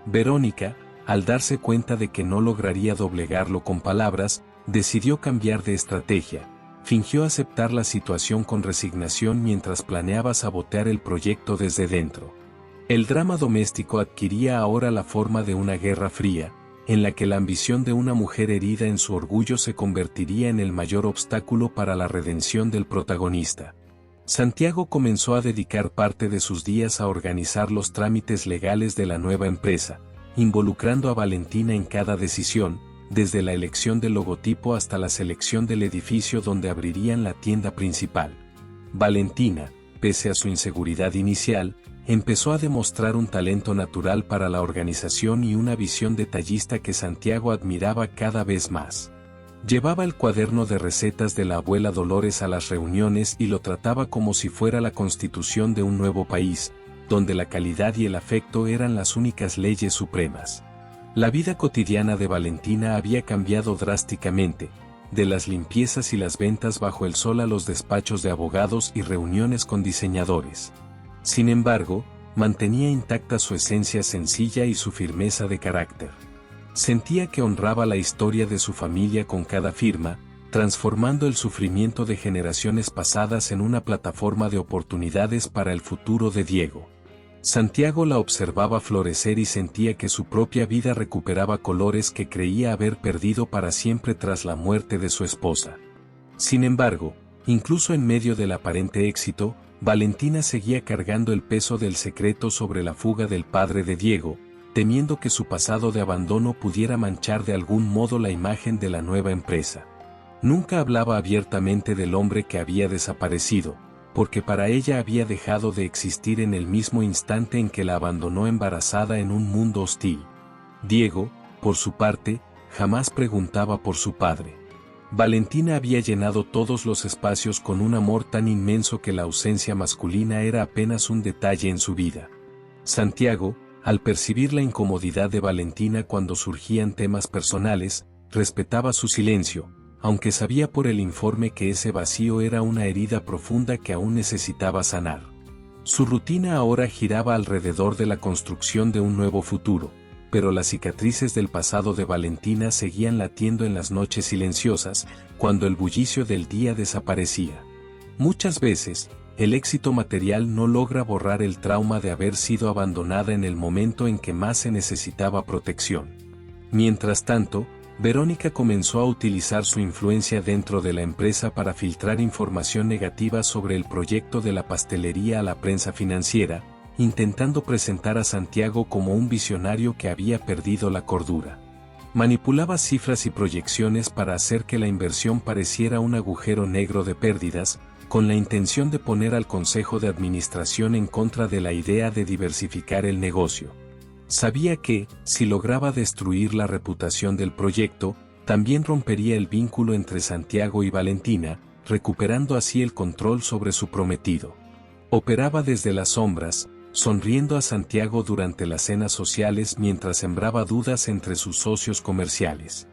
Verónica, al darse cuenta de que no lograría doblegarlo con palabras, decidió cambiar de estrategia, fingió aceptar la situación con resignación mientras planeaba sabotear el proyecto desde dentro. El drama doméstico adquiría ahora la forma de una guerra fría, en la que la ambición de una mujer herida en su orgullo se convertiría en el mayor obstáculo para la redención del protagonista. Santiago comenzó a dedicar parte de sus días a organizar los trámites legales de la nueva empresa, involucrando a Valentina en cada decisión, desde la elección del logotipo hasta la selección del edificio donde abrirían la tienda principal. Valentina, pese a su inseguridad inicial, empezó a demostrar un talento natural para la organización y una visión detallista que Santiago admiraba cada vez más. Llevaba el cuaderno de recetas de la abuela Dolores a las reuniones y lo trataba como si fuera la constitución de un nuevo país, donde la calidad y el afecto eran las únicas leyes supremas. La vida cotidiana de Valentina había cambiado drásticamente, de las limpiezas y las ventas bajo el sol a los despachos de abogados y reuniones con diseñadores. Sin embargo, mantenía intacta su esencia sencilla y su firmeza de carácter. Sentía que honraba la historia de su familia con cada firma, transformando el sufrimiento de generaciones pasadas en una plataforma de oportunidades para el futuro de Diego. Santiago la observaba florecer y sentía que su propia vida recuperaba colores que creía haber perdido para siempre tras la muerte de su esposa. Sin embargo, incluso en medio del aparente éxito, Valentina seguía cargando el peso del secreto sobre la fuga del padre de Diego, temiendo que su pasado de abandono pudiera manchar de algún modo la imagen de la nueva empresa. Nunca hablaba abiertamente del hombre que había desaparecido, porque para ella había dejado de existir en el mismo instante en que la abandonó embarazada en un mundo hostil. Diego, por su parte, jamás preguntaba por su padre. Valentina había llenado todos los espacios con un amor tan inmenso que la ausencia masculina era apenas un detalle en su vida. Santiago, al percibir la incomodidad de Valentina cuando surgían temas personales, respetaba su silencio, aunque sabía por el informe que ese vacío era una herida profunda que aún necesitaba sanar. Su rutina ahora giraba alrededor de la construcción de un nuevo futuro, pero las cicatrices del pasado de Valentina seguían latiendo en las noches silenciosas, cuando el bullicio del día desaparecía. Muchas veces, el éxito material no logra borrar el trauma de haber sido abandonada en el momento en que más se necesitaba protección. Mientras tanto, Verónica comenzó a utilizar su influencia dentro de la empresa para filtrar información negativa sobre el proyecto de la pastelería a la prensa financiera, intentando presentar a Santiago como un visionario que había perdido la cordura. Manipulaba cifras y proyecciones para hacer que la inversión pareciera un agujero negro de pérdidas, con la intención de poner al Consejo de Administración en contra de la idea de diversificar el negocio. Sabía que, si lograba destruir la reputación del proyecto, también rompería el vínculo entre Santiago y Valentina, recuperando así el control sobre su prometido. Operaba desde las sombras, sonriendo a Santiago durante las cenas sociales mientras sembraba dudas entre sus socios comerciales.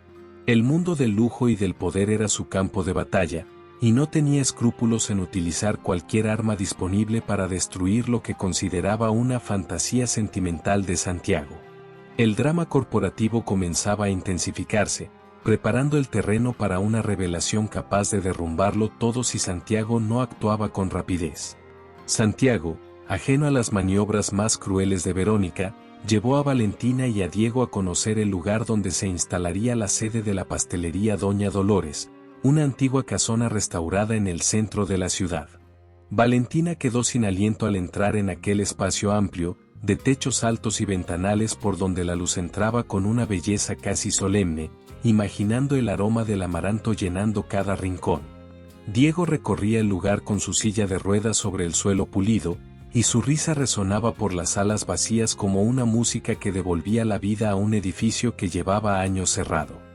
El mundo del lujo y del poder era su campo de batalla, y no tenía escrúpulos en utilizar cualquier arma disponible para destruir lo que consideraba una fantasía sentimental de Santiago. El drama corporativo comenzaba a intensificarse, preparando el terreno para una revelación capaz de derrumbarlo todo si Santiago no actuaba con rapidez. Santiago, ajeno a las maniobras más crueles de Verónica, llevó a Valentina y a Diego a conocer el lugar donde se instalaría la sede de la pastelería Doña Dolores, una antigua casona restaurada en el centro de la ciudad. Valentina quedó sin aliento al entrar en aquel espacio amplio, de techos altos y ventanales por donde la luz entraba con una belleza casi solemne, imaginando el aroma del amaranto llenando cada rincón. Diego recorría el lugar con su silla de ruedas sobre el suelo pulido, y su risa resonaba por las salas vacías como una música que devolvía la vida a un edificio que llevaba años cerrado.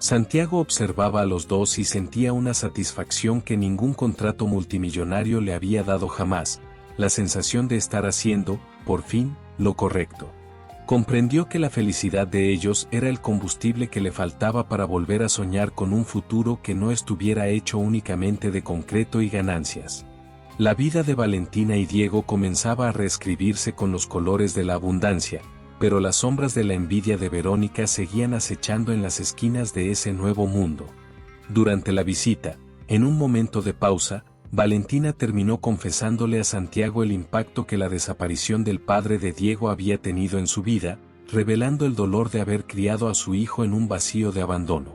Santiago observaba a los dos y sentía una satisfacción que ningún contrato multimillonario le había dado jamás, la sensación de estar haciendo, por fin, lo correcto. Comprendió que la felicidad de ellos era el combustible que le faltaba para volver a soñar con un futuro que no estuviera hecho únicamente de concreto y ganancias. La vida de Valentina y Diego comenzaba a reescribirse con los colores de la abundancia, pero las sombras de la envidia de Verónica seguían acechando en las esquinas de ese nuevo mundo. Durante la visita, En un momento de pausa, Valentina terminó confesándole a Santiago el impacto que la desaparición del padre de Diego había tenido en su vida, revelando el dolor de haber criado a su hijo en un vacío de abandono.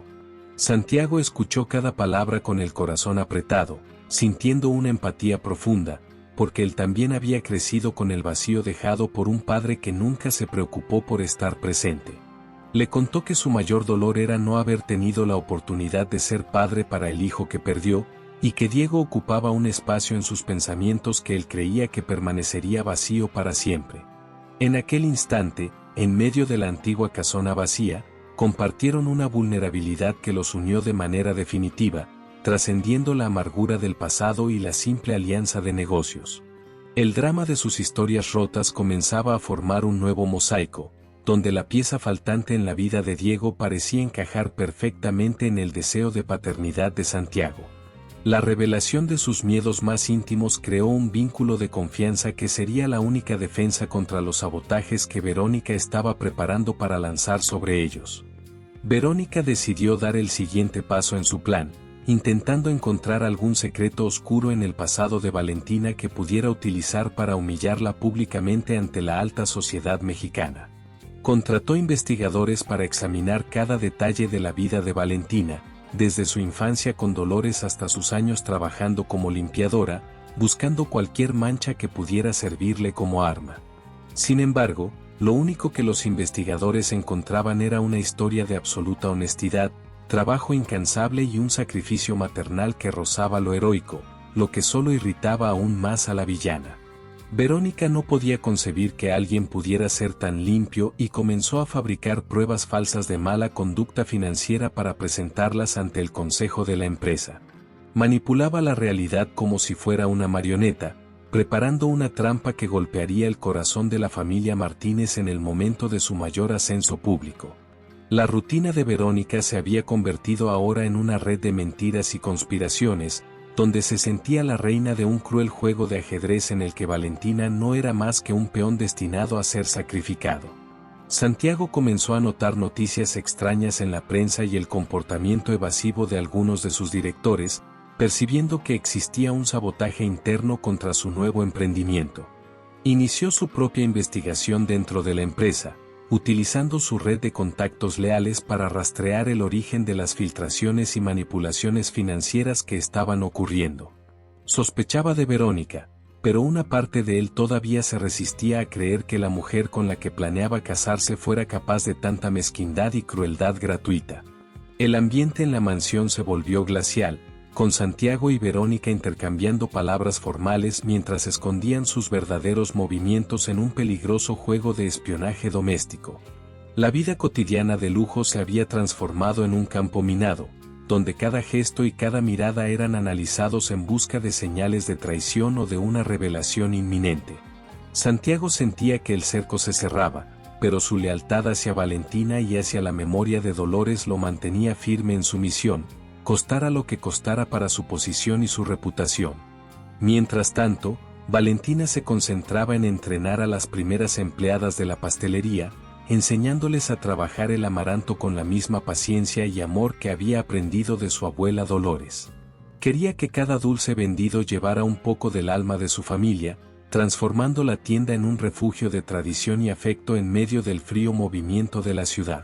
Santiago escuchó cada palabra con el corazón apretado, sintiendo una empatía profunda, porque él también había crecido con el vacío dejado por un padre que nunca se preocupó por estar presente. Le contó que su mayor dolor era no haber tenido la oportunidad de ser padre para el hijo que perdió, y que Diego ocupaba un espacio en sus pensamientos que él creía que permanecería vacío para siempre. En aquel instante, en medio de la antigua casona vacía, compartieron una vulnerabilidad que los unió de manera definitiva, trascendiendo la amargura del pasado y la simple alianza de negocios. El drama de sus historias rotas comenzaba a formar un nuevo mosaico, donde la pieza faltante en la vida de Diego parecía encajar perfectamente en el deseo de paternidad de Santiago. La revelación de sus miedos más íntimos creó un vínculo de confianza que sería la única defensa contra los sabotajes que Verónica estaba preparando para lanzar sobre ellos. Verónica decidió dar el siguiente paso en su plan, intentando encontrar algún secreto oscuro en el pasado de Valentina que pudiera utilizar para humillarla públicamente ante la alta sociedad mexicana. Contrató investigadores para examinar cada detalle de la vida de Valentina, desde su infancia con Dolores hasta sus años trabajando como limpiadora, buscando cualquier mancha que pudiera servirle como arma. Sin embargo, lo único que los investigadores encontraban era una historia de absoluta honestidad, trabajo incansable y un sacrificio maternal que rozaba lo heroico, lo que solo irritaba aún más a la villana. Verónica no podía concebir que alguien pudiera ser tan limpio y comenzó a fabricar pruebas falsas de mala conducta financiera para presentarlas ante el consejo de la empresa. Manipulaba la realidad como si fuera una marioneta, preparando una trampa que golpearía el corazón de la familia Martínez en el momento de su mayor ascenso público. La rutina de Verónica se había convertido ahora en una red de mentiras y conspiraciones, donde se sentía la reina de un cruel juego de ajedrez en el que Valentina no era más que un peón destinado a ser sacrificado. Santiago comenzó a notar noticias extrañas en la prensa y el comportamiento evasivo de algunos de sus directores, percibiendo que existía un sabotaje interno contra su nuevo emprendimiento. Inició su propia investigación dentro de la empresa, utilizando su red de contactos leales para rastrear el origen de las filtraciones y manipulaciones financieras que estaban ocurriendo. Sospechaba de Verónica, pero una parte de él todavía se resistía a creer que la mujer con la que planeaba casarse fuera capaz de tanta mezquindad y crueldad gratuita. El ambiente en la mansión se volvió glacial, con Santiago y Verónica intercambiando palabras formales mientras escondían sus verdaderos movimientos en un peligroso juego de espionaje doméstico. La vida cotidiana de lujo se había transformado en un campo minado, donde cada gesto y cada mirada eran analizados en busca de señales de traición o de una revelación inminente. Santiago sentía que el cerco se cerraba, pero su lealtad hacia Valentina y hacia la memoria de Dolores lo mantenía firme en su misión, costara lo que costara para su posición y su reputación. Mientras tanto, Valentina se concentraba en entrenar a las primeras empleadas de la pastelería, enseñándoles a trabajar el amaranto con la misma paciencia y amor que había aprendido de su abuela Dolores. Quería que cada dulce vendido llevara un poco del alma de su familia, transformando la tienda en un refugio de tradición y afecto en medio del frío movimiento de la ciudad.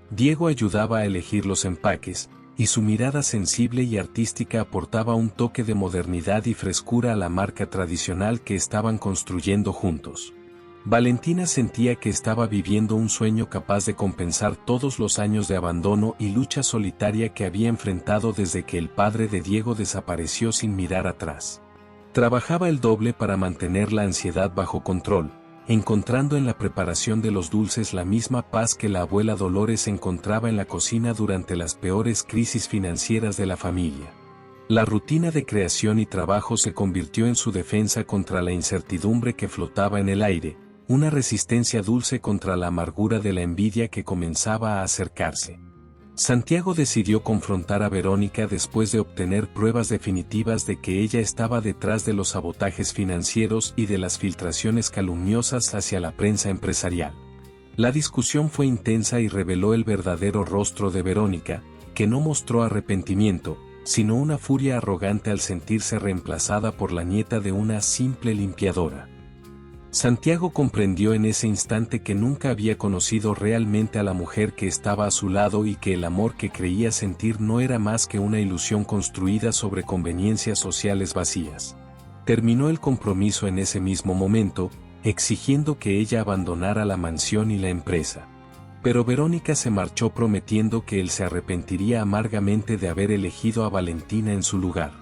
Diego ayudaba a elegir los empaques, y su mirada sensible y artística aportaba un toque de modernidad y frescura a la marca tradicional que estaban construyendo juntos. Valentina sentía que estaba viviendo un sueño capaz de compensar todos los años de abandono y lucha solitaria que había enfrentado desde que el padre de Diego desapareció sin mirar atrás. Trabajaba el doble para mantener la ansiedad bajo control, encontrando en la preparación de los dulces la misma paz que la abuela Dolores encontraba en la cocina durante las peores crisis financieras de la familia. La rutina de creación y trabajo se convirtió en su defensa contra la incertidumbre que flotaba en el aire, una resistencia dulce contra la amargura de la envidia que comenzaba a acercarse. Santiago decidió confrontar a Verónica después de obtener pruebas definitivas de que ella estaba detrás de los sabotajes financieros y de las filtraciones calumniosas hacia la prensa empresarial. La discusión fue intensa y reveló el verdadero rostro de Verónica, que no mostró arrepentimiento, sino una furia arrogante al sentirse reemplazada por la nieta de una simple limpiadora. Santiago comprendió en ese instante que nunca había conocido realmente a la mujer que estaba a su lado y que el amor que creía sentir no era más que una ilusión construida sobre conveniencias sociales vacías. Terminó el compromiso en ese mismo momento, exigiendo que ella abandonara la mansión y la empresa. Pero Verónica se marchó prometiendo que él se arrepentiría amargamente de haber elegido a Valentina en su lugar.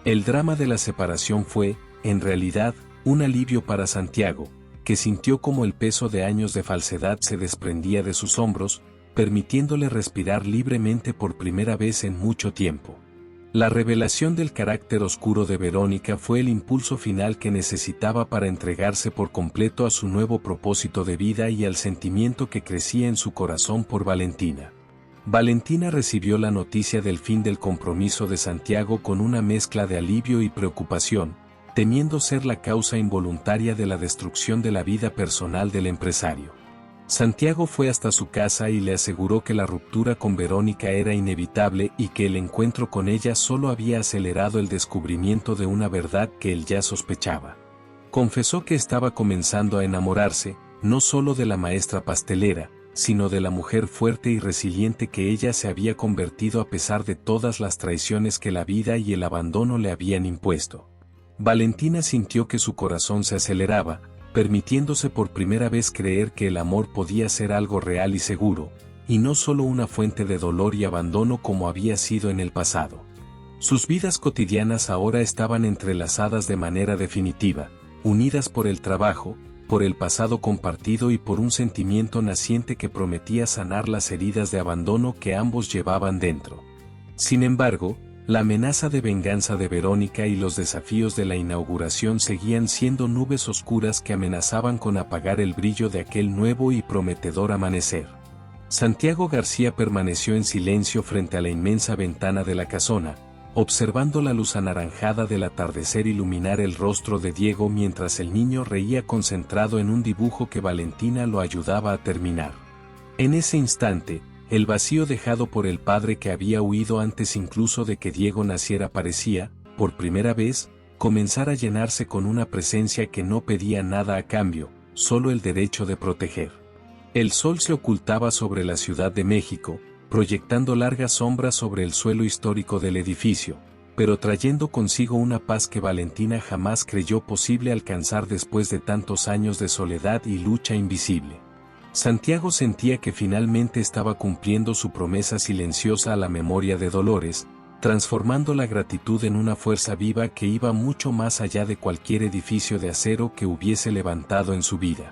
El drama de la separación fue, en realidad, un alivio para Santiago, que sintió como el peso de años de falsedad se desprendía de sus hombros, permitiéndole respirar libremente por primera vez en mucho tiempo. La revelación del carácter oscuro de Verónica fue el impulso final que necesitaba para entregarse por completo a su nuevo propósito de vida y al sentimiento que crecía en su corazón por Valentina. Valentina recibió la noticia del fin del compromiso de Santiago con una mezcla de alivio y preocupación, temiendo ser la causa involuntaria de la destrucción de la vida personal del empresario. Santiago fue hasta su casa y le aseguró que la ruptura con Verónica era inevitable y que el encuentro con ella solo había acelerado el descubrimiento de una verdad que él ya sospechaba. Confesó que estaba comenzando a enamorarse, no solo de la maestra pastelera, sino de la mujer fuerte y resiliente que ella se había convertido a pesar de todas las traiciones que la vida y el abandono le habían impuesto. Valentina sintió que su corazón se aceleraba, permitiéndose por primera vez creer que el amor podía ser algo real y seguro, y no solo una fuente de dolor y abandono como había sido en el pasado. Sus vidas cotidianas ahora estaban entrelazadas de manera definitiva, unidas por el trabajo, por el pasado compartido y por un sentimiento naciente que prometía sanar las heridas de abandono que ambos llevaban dentro. Sin embargo, la amenaza de venganza de Verónica y los desafíos de la inauguración seguían siendo nubes oscuras que amenazaban con apagar el brillo de aquel nuevo y prometedor amanecer. Santiago García permaneció en silencio frente a la inmensa ventana de la casona, observando la luz anaranjada del atardecer iluminar el rostro de Diego mientras el niño reía concentrado en un dibujo que Valentina lo ayudaba a terminar. En ese instante, el vacío dejado por el padre que había huido antes incluso de que Diego naciera parecía, por primera vez, comenzar a llenarse con una presencia que no pedía nada a cambio, solo el derecho de proteger. El sol se ocultaba sobre la Ciudad de México, proyectando largas sombras sobre el suelo histórico del edificio, pero trayendo consigo una paz que Valentina jamás creyó posible alcanzar después de tantos años de soledad y lucha invisible. Santiago sentía que finalmente estaba cumpliendo su promesa silenciosa a la memoria de Dolores, transformando la gratitud en una fuerza viva que iba mucho más allá de cualquier edificio de acero que hubiese levantado en su vida.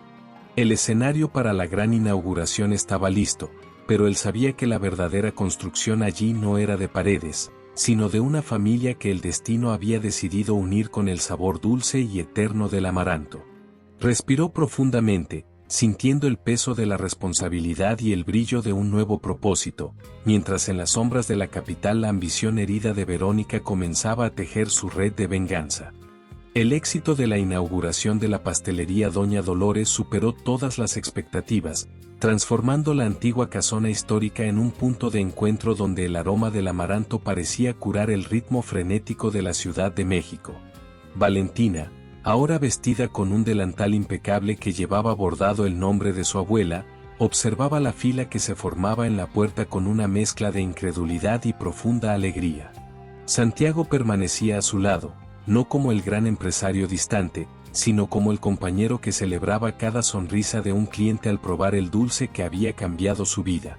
El escenario para la gran inauguración estaba listo, pero él sabía que la verdadera construcción allí no era de paredes, sino de una familia que el destino había decidido unir con el sabor dulce y eterno del amaranto. Respiró profundamente, sintiendo el peso de la responsabilidad y el brillo de un nuevo propósito, mientras en las sombras de la capital la ambición herida de Verónica comenzaba a tejer su red de venganza. El éxito de la inauguración de la pastelería Doña Dolores superó todas las expectativas, transformando la antigua casona histórica en un punto de encuentro donde el aroma del amaranto parecía curar el ritmo frenético de la Ciudad de México. Valentina, ahora vestida con un delantal impecable que llevaba bordado el nombre de su abuela, observaba la fila que se formaba en la puerta con una mezcla de incredulidad y profunda alegría. Santiago permanecía a su lado, no como el gran empresario distante, sino como el compañero que celebraba cada sonrisa de un cliente al probar el dulce que había cambiado su vida.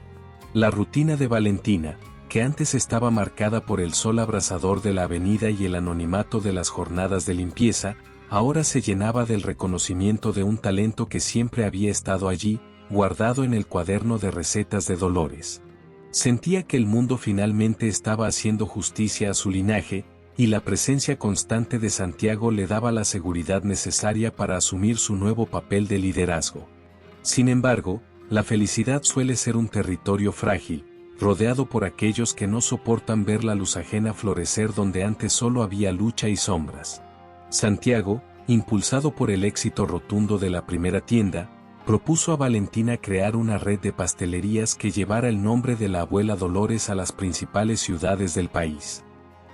La rutina de Valentina, que antes estaba marcada por el sol abrasador de la avenida y el anonimato de las jornadas de limpieza, ahora se llenaba del reconocimiento de un talento que siempre había estado allí, guardado en el cuaderno de recetas de Dolores. Sentía que el mundo finalmente estaba haciendo justicia a su linaje, y la presencia constante de Santiago le daba la seguridad necesaria para asumir su nuevo papel de liderazgo. Sin embargo, la felicidad suele ser un territorio frágil, rodeado por aquellos que no soportan ver la luz ajena florecer donde antes solo había lucha y sombras. Santiago, impulsado por el éxito rotundo de la primera tienda, propuso a Valentina crear una red de pastelerías que llevara el nombre de la abuela Dolores a las principales ciudades del país.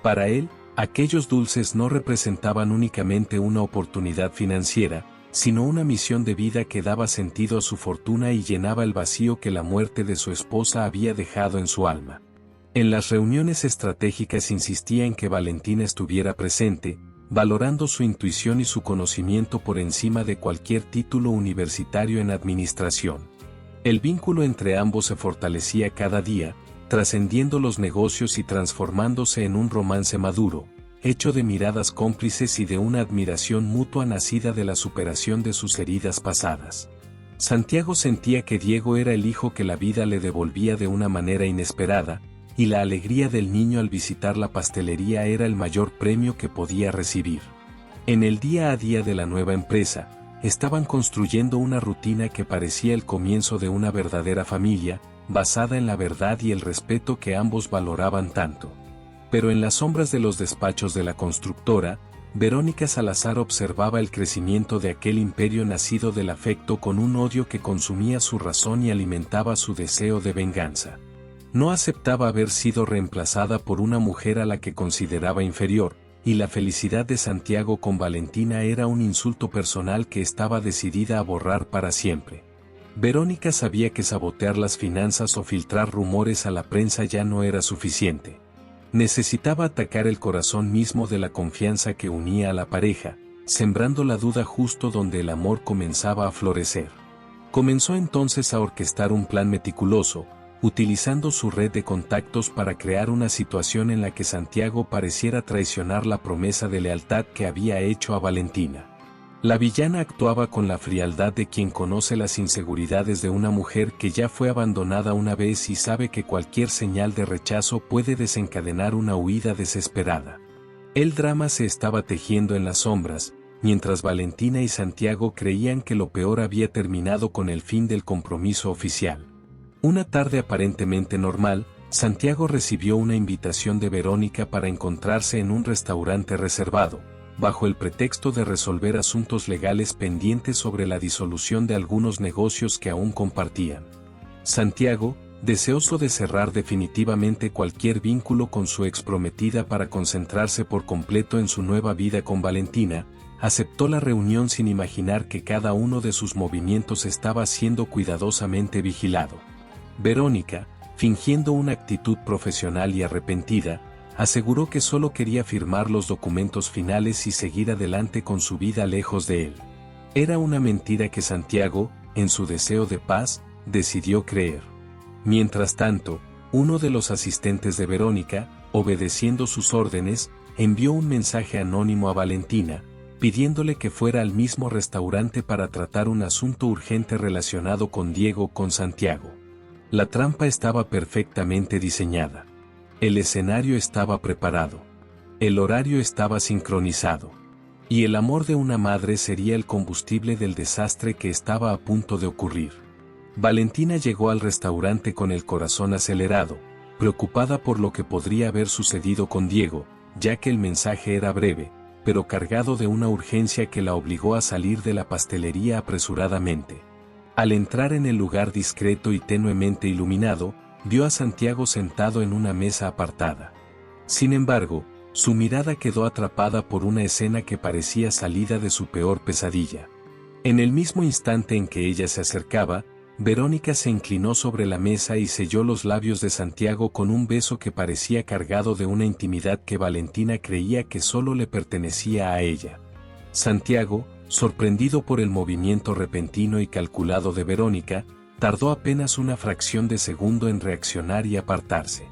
Para él, aquellos dulces no representaban únicamente una oportunidad financiera, sino una misión de vida que daba sentido a su fortuna y llenaba el vacío que la muerte de su esposa había dejado en su alma. En las reuniones estratégicas insistía en que Valentina estuviera presente, valorando su intuición y su conocimiento por encima de cualquier título universitario en administración. El vínculo entre ambos se fortalecía cada día, trascendiendo los negocios y transformándose en un romance maduro, hecho de miradas cómplices y de una admiración mutua nacida de la superación de sus heridas pasadas. Santiago sentía que Diego era el hijo que la vida le devolvía de una manera inesperada, y la alegría del niño al visitar la pastelería era el mayor premio que podía recibir. En el día a día de la nueva empresa, estaban construyendo una rutina que parecía el comienzo de una verdadera familia, basada en la verdad y el respeto que ambos valoraban tanto. Pero en las sombras de los despachos de la constructora, Verónica Salazar observaba el crecimiento de aquel imperio nacido del afecto con un odio que consumía su razón y alimentaba su deseo de venganza. No aceptaba haber sido reemplazada por una mujer a la que consideraba inferior, y la felicidad de Santiago con Valentina era un insulto personal que estaba decidida a borrar para siempre. Verónica sabía que sabotear las finanzas o filtrar rumores a la prensa ya no era suficiente. Necesitaba atacar el corazón mismo de la confianza que unía a la pareja, sembrando la duda justo donde el amor comenzaba a florecer. Comenzó entonces a orquestar un plan meticuloso, utilizando su red de contactos para crear una situación en la que Santiago pareciera traicionar la promesa de lealtad que había hecho a Valentina. La villana actuaba con la frialdad de quien conoce las inseguridades de una mujer que ya fue abandonada una vez y sabe que cualquier señal de rechazo puede desencadenar una huida desesperada. El drama se estaba tejiendo en las sombras, mientras Valentina y Santiago creían que lo peor había terminado con el fin del compromiso oficial. Una tarde aparentemente normal, Santiago recibió una invitación de Verónica para encontrarse en un restaurante reservado, bajo el pretexto de resolver asuntos legales pendientes sobre la disolución de algunos negocios que aún compartían. Santiago, deseoso de cerrar definitivamente cualquier vínculo con su exprometida para concentrarse por completo en su nueva vida con Valentina, aceptó la reunión sin imaginar que cada uno de sus movimientos estaba siendo cuidadosamente vigilado. Verónica, fingiendo una actitud profesional y arrepentida, aseguró que solo quería firmar los documentos finales y seguir adelante con su vida lejos de él. Era una mentira que Santiago, en su deseo de paz, decidió creer. Mientras tanto, uno de los asistentes de Verónica, obedeciendo sus órdenes, envió un mensaje anónimo a Valentina, pidiéndole que fuera al mismo restaurante para tratar un asunto urgente relacionado con Diego con Santiago. La trampa estaba perfectamente diseñada. El escenario estaba preparado. El horario estaba sincronizado. Y el amor de una madre sería el combustible del desastre que estaba a punto de ocurrir. Valentina llegó al restaurante con el corazón acelerado, preocupada por lo que podría haber sucedido con Diego, ya que el mensaje era breve, pero cargado de una urgencia que la obligó a salir de la pastelería apresuradamente. Al entrar en el lugar discreto y tenuemente iluminado, vio a Santiago sentado en una mesa apartada. Sin embargo, su mirada quedó atrapada por una escena que parecía salida de su peor pesadilla. En el mismo instante en que ella se acercaba, Verónica se inclinó sobre la mesa y selló los labios de Santiago con un beso que parecía cargado de una intimidad que Valentina creía que solo le pertenecía a ella. Santiago, sorprendido por el movimiento repentino y calculado de Verónica, tardó apenas una fracción de segundo en reaccionar y apartarse.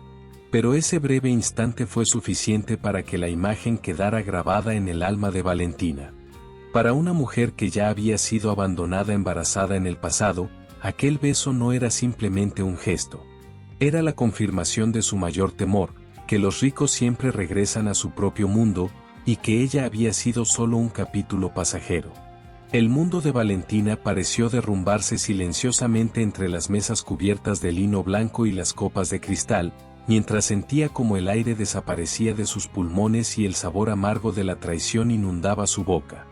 Pero ese breve instante fue suficiente para que la imagen quedara grabada en el alma de Valentina. Para una mujer que ya había sido abandonada embarazada en el pasado, aquel beso no era simplemente un gesto. Era la confirmación de su mayor temor, que los ricos siempre regresan a su propio mundo, y que ella había sido solo un capítulo pasajero. El mundo de Valentina pareció derrumbarse silenciosamente entre las mesas cubiertas de lino blanco y las copas de cristal, mientras sentía como el aire desaparecía de sus pulmones y el sabor amargo de la traición inundaba su boca.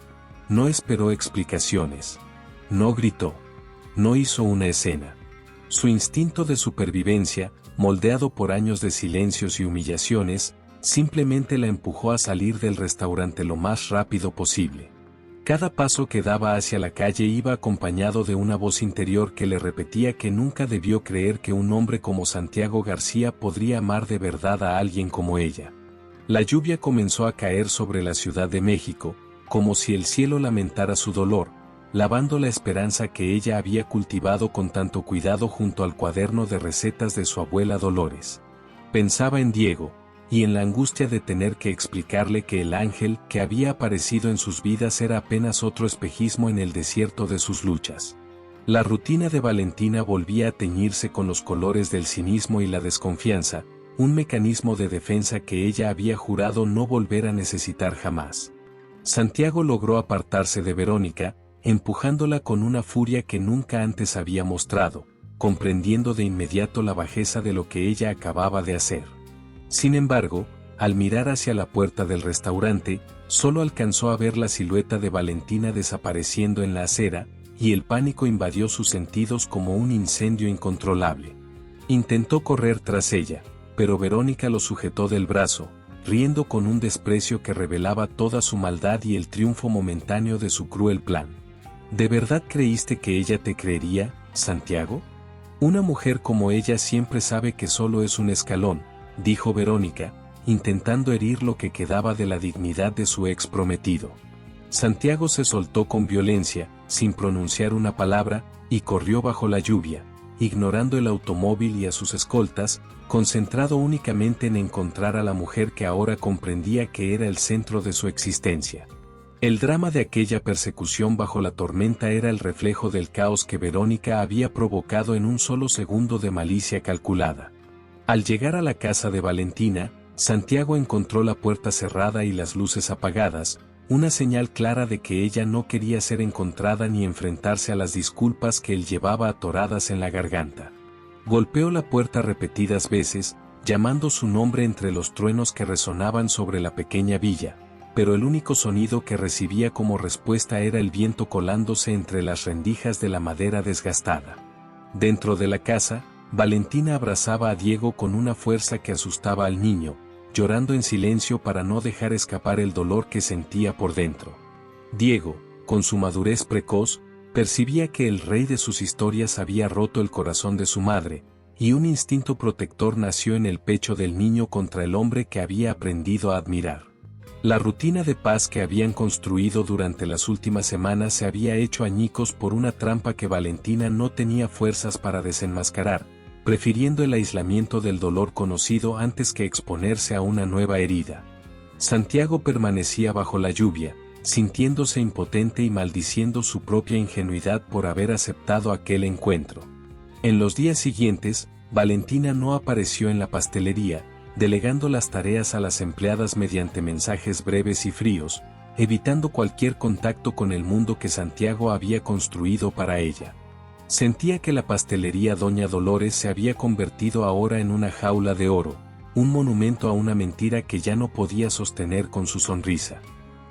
No esperó explicaciones. No gritó. No hizo una escena. Su instinto de supervivencia, moldeado por años de silencios y humillaciones, simplemente la empujó a salir del restaurante lo más rápido posible. Cada paso que daba hacia la calle iba acompañado de una voz interior que le repetía que nunca debió creer que un hombre como Santiago García podría amar de verdad a alguien como ella. La lluvia comenzó a caer sobre la Ciudad de México, como si el cielo lamentara su dolor, lavando la esperanza que ella había cultivado con tanto cuidado junto al cuaderno de recetas de su abuela Dolores. Pensaba en Diego, y en la angustia de tener que explicarle que el ángel que había aparecido en sus vidas era apenas otro espejismo en el desierto de sus luchas. La rutina de Valentina volvía a teñirse con los colores del cinismo y la desconfianza, un mecanismo de defensa que ella había jurado no volver a necesitar jamás. Santiago logró apartarse de Verónica, empujándola con una furia que nunca antes había mostrado, comprendiendo de inmediato la bajeza de lo que ella acababa de hacer. Sin embargo, al mirar hacia la puerta del restaurante, solo alcanzó a ver la silueta de Valentina desapareciendo en la acera, y el pánico invadió sus sentidos como un incendio incontrolable. Intentó correr tras ella, pero Verónica lo sujetó del brazo, riendo con un desprecio que revelaba toda su maldad y el triunfo momentáneo de su cruel plan. ¿De verdad creíste que ella te creería, Santiago? Una mujer como ella siempre sabe que solo es un escalón, dijo Verónica, intentando herir lo que quedaba de la dignidad de su ex prometido. Santiago se soltó con violencia, sin pronunciar una palabra, y corrió bajo la lluvia, ignorando el automóvil y a sus escoltas, concentrado únicamente en encontrar a la mujer que ahora comprendía que era el centro de su existencia. El drama de aquella persecución bajo la tormenta era el reflejo del caos que Verónica había provocado en un solo segundo de malicia calculada. Al llegar a la casa de Valentina, Santiago encontró la puerta cerrada y las luces apagadas, una señal clara de que ella no quería ser encontrada ni enfrentarse a las disculpas que él llevaba atoradas en la garganta. Golpeó la puerta repetidas veces, llamando su nombre entre los truenos que resonaban sobre la pequeña villa, pero el único sonido que recibía como respuesta era el viento colándose entre las rendijas de la madera desgastada. Dentro de la casa, Valentina abrazaba a Diego con una fuerza que asustaba al niño, llorando en silencio para no dejar escapar el dolor que sentía por dentro. Diego, con su madurez precoz, percibía que el rey de sus historias había roto el corazón de su madre, y un instinto protector nació en el pecho del niño contra el hombre que había aprendido a admirar. La rutina de paz que habían construido durante las últimas semanas se había hecho añicos por una trampa que Valentina no tenía fuerzas para desenmascarar, prefiriendo el aislamiento del dolor conocido antes que exponerse a una nueva herida. Santiago permanecía bajo la lluvia, sintiéndose impotente y maldiciendo su propia ingenuidad por haber aceptado aquel encuentro. En los días siguientes, Valentina no apareció en la pastelería, delegando las tareas a las empleadas mediante mensajes breves y fríos, evitando cualquier contacto con el mundo que Santiago había construido para ella. Sentía que la pastelería Doña Dolores se había convertido ahora en una jaula de oro, un monumento a una mentira que ya no podía sostener con su sonrisa.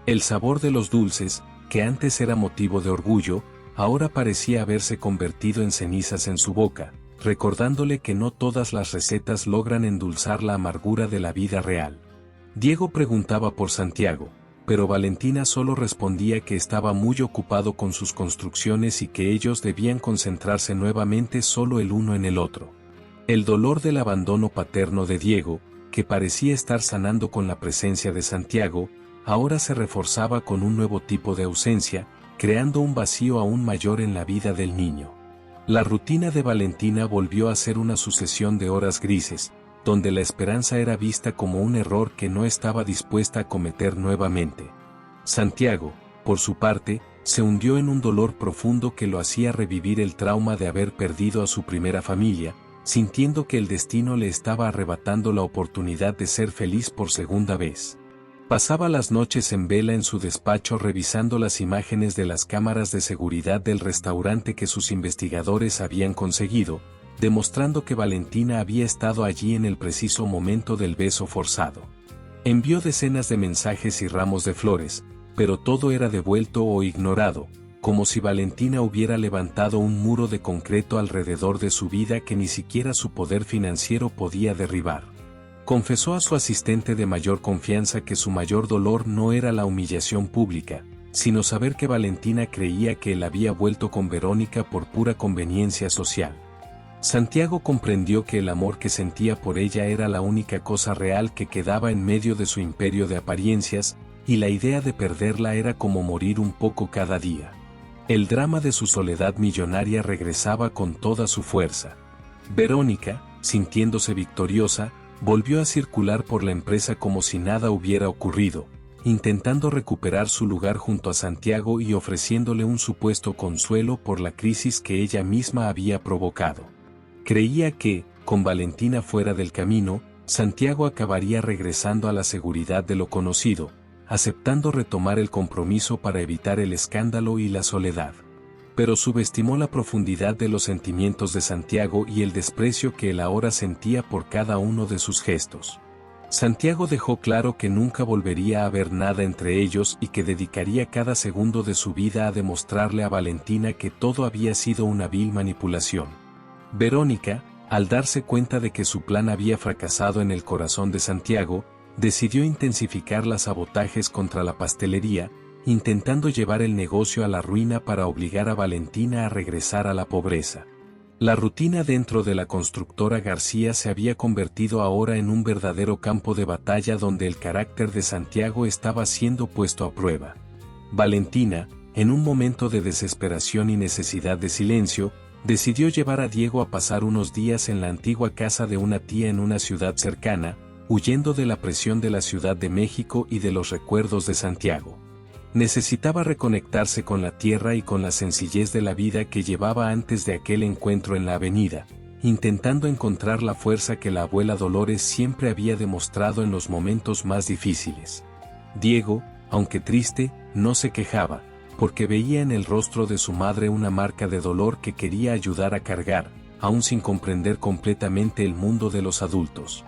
El sabor de los dulces, que antes era motivo de orgullo, ahora parecía haberse convertido en cenizas en su boca, recordándole que no todas las recetas logran endulzar la amargura de la vida real. Diego preguntaba por Santiago, pero Valentina solo respondía que estaba muy ocupado con sus construcciones y que ellos debían concentrarse nuevamente solo el uno en el otro. El dolor del abandono paterno de Diego, que parecía estar sanando con la presencia de Santiago, ahora se reforzaba con un nuevo tipo de ausencia, creando un vacío aún mayor en la vida del niño. La rutina de Valentina volvió a ser una sucesión de horas grises, donde la esperanza era vista como un error que no estaba dispuesta a cometer nuevamente. Santiago, por su parte, se hundió en un dolor profundo que lo hacía revivir el trauma de haber perdido a su primera familia, sintiendo que el destino le estaba arrebatando la oportunidad de ser feliz por segunda vez. Pasaba las noches en vela en su despacho revisando las imágenes de las cámaras de seguridad del restaurante que sus investigadores habían conseguido, demostrando que Valentina había estado allí en el preciso momento del beso forzado. Envió decenas de mensajes y ramos de flores, pero todo era devuelto o ignorado, como si Valentina hubiera levantado un muro de concreto alrededor de su vida que ni siquiera su poder financiero podía derribar. Confesó a su asistente de mayor confianza que su mayor dolor no era la humillación pública, sino saber que Valentina creía que él había vuelto con Verónica por pura conveniencia social. Santiago comprendió que el amor que sentía por ella era la única cosa real que quedaba en medio de su imperio de apariencias, y la idea de perderla era como morir un poco cada día. El drama de su soledad millonaria regresaba con toda su fuerza. Verónica, sintiéndose victoriosa, volvió a circular por la empresa como si nada hubiera ocurrido, intentando recuperar su lugar junto a Santiago y ofreciéndole un supuesto consuelo por la crisis que ella misma había provocado. Creía que, con Valentina fuera del camino, Santiago acabaría regresando a la seguridad de lo conocido, aceptando retomar el compromiso para evitar el escándalo y la soledad. Pero subestimó la profundidad de los sentimientos de Santiago y el desprecio que él ahora sentía por cada uno de sus gestos. Santiago dejó claro que nunca volvería a haber nada entre ellos y que dedicaría cada segundo de su vida a demostrarle a Valentina que todo había sido una vil manipulación. Verónica, al darse cuenta de que su plan había fracasado en el corazón de Santiago, decidió intensificar los sabotajes contra la pastelería, intentando llevar el negocio a la ruina para obligar a Valentina a regresar a la pobreza. La rutina dentro de la constructora García se había convertido ahora en un verdadero campo de batalla donde el carácter de Santiago estaba siendo puesto a prueba. Valentina, en un momento de desesperación y necesidad de silencio, decidió llevar a Diego a pasar unos días en la antigua casa de una tía en una ciudad cercana, huyendo de la presión de la Ciudad de México y de los recuerdos de Santiago. Necesitaba reconectarse con la tierra y con la sencillez de la vida que llevaba antes de aquel encuentro en la avenida, intentando encontrar la fuerza que la abuela Dolores siempre había demostrado en los momentos más difíciles. Diego, aunque triste, no se quejaba, porque veía en el rostro de su madre una marca de dolor que quería ayudar a cargar, aún sin comprender completamente el mundo de los adultos.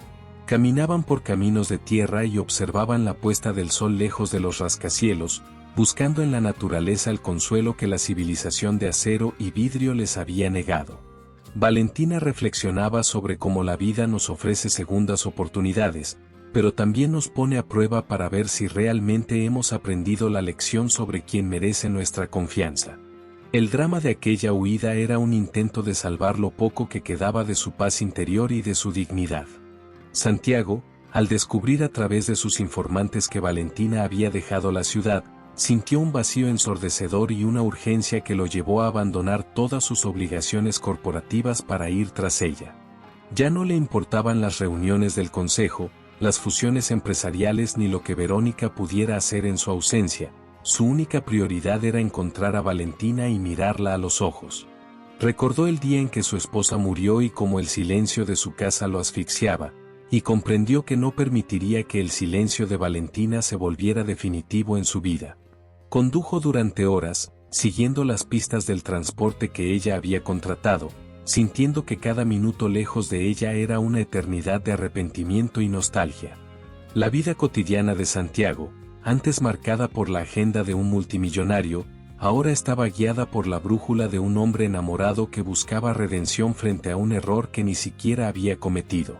Caminaban por caminos de tierra y observaban la puesta del sol lejos de los rascacielos, buscando en la naturaleza el consuelo que la civilización de acero y vidrio les había negado. Valentina reflexionaba sobre cómo la vida nos ofrece segundas oportunidades, pero también nos pone a prueba para ver si realmente hemos aprendido la lección sobre quién merece nuestra confianza. El drama de aquella huida era un intento de salvar lo poco que quedaba de su paz interior y de su dignidad. Santiago, al descubrir a través de sus informantes que Valentina había dejado la ciudad, sintió un vacío ensordecedor y una urgencia que lo llevó a abandonar todas sus obligaciones corporativas para ir tras ella. Ya no le importaban las reuniones del consejo, las fusiones empresariales ni lo que Verónica pudiera hacer en su ausencia. Su única prioridad era encontrar a Valentina y mirarla a los ojos. Recordó el día en que su esposa murió y cómo el silencio de su casa lo asfixiaba, y comprendió que no permitiría que el silencio de Valentina se volviera definitivo en su vida. Condujo durante horas, siguiendo las pistas del transporte que ella había contratado, sintiendo que cada minuto lejos de ella era una eternidad de arrepentimiento y nostalgia. La vida cotidiana de Santiago, antes marcada por la agenda de un multimillonario, ahora estaba guiada por la brújula de un hombre enamorado que buscaba redención frente a un error que ni siquiera había cometido.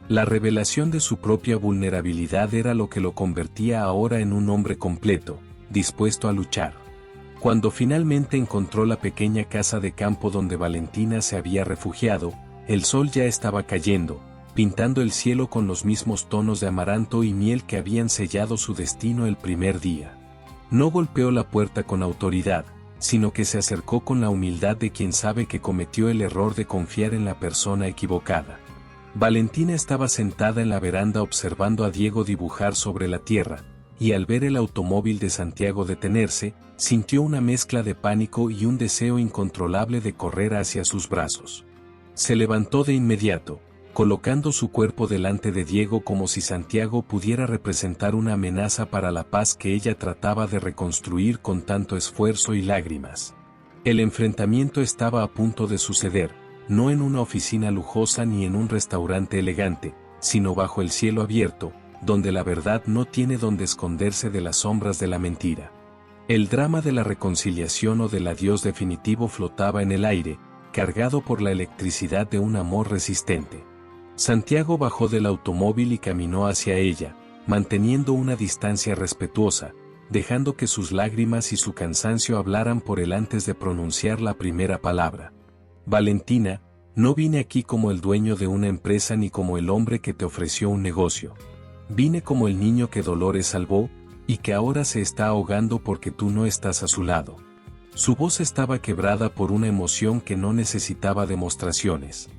La revelación de su propia vulnerabilidad era lo que lo convertía ahora en un hombre completo, dispuesto a luchar. Cuando finalmente encontró la pequeña casa de campo donde Valentina se había refugiado, el sol ya estaba cayendo, pintando el cielo con los mismos tonos de amaranto y miel que habían sellado su destino el primer día. No golpeó la puerta con autoridad, sino que se acercó con la humildad de quien sabe que cometió el error de confiar en la persona equivocada. Valentina estaba sentada en la veranda observando a Diego dibujar sobre la tierra, y al ver el automóvil de Santiago detenerse, sintió una mezcla de pánico y un deseo incontrolable de correr hacia sus brazos. Se levantó de inmediato, colocando su cuerpo delante de Diego como si Santiago pudiera representar una amenaza para la paz que ella trataba de reconstruir con tanto esfuerzo y lágrimas. El enfrentamiento estaba a punto de suceder, no en una oficina lujosa ni en un restaurante elegante, sino bajo el cielo abierto, donde la verdad no tiene donde esconderse de las sombras de la mentira. El drama de la reconciliación o del adiós definitivo flotaba en el aire, cargado por la electricidad de un amor resistente. Santiago bajó del automóvil y caminó hacia ella, manteniendo una distancia respetuosa, dejando que sus lágrimas y su cansancio hablaran por él antes de pronunciar la primera palabra. Valentina, no vine aquí como el dueño de una empresa ni como el hombre que te ofreció un negocio. Vine como el niño que Dolores salvó, y que ahora se está ahogando porque tú no estás a su lado. Su voz estaba quebrada por una emoción que no necesitaba demostraciones.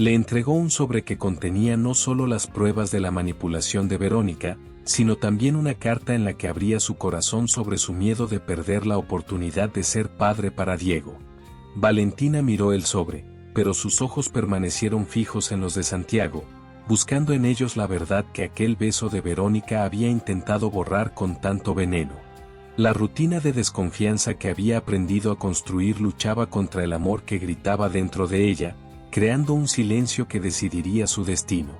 Le entregó un sobre que contenía no solo las pruebas de la manipulación de Verónica, sino también una carta en la que abría su corazón sobre su miedo de perder la oportunidad de ser padre para Diego. Valentina miró el sobre, pero sus ojos permanecieron fijos en los de Santiago, buscando en ellos la verdad que aquel beso de Verónica había intentado borrar con tanto veneno. La rutina de desconfianza que había aprendido a construir luchaba contra el amor que gritaba dentro de ella, creando un silencio que decidiría su destino.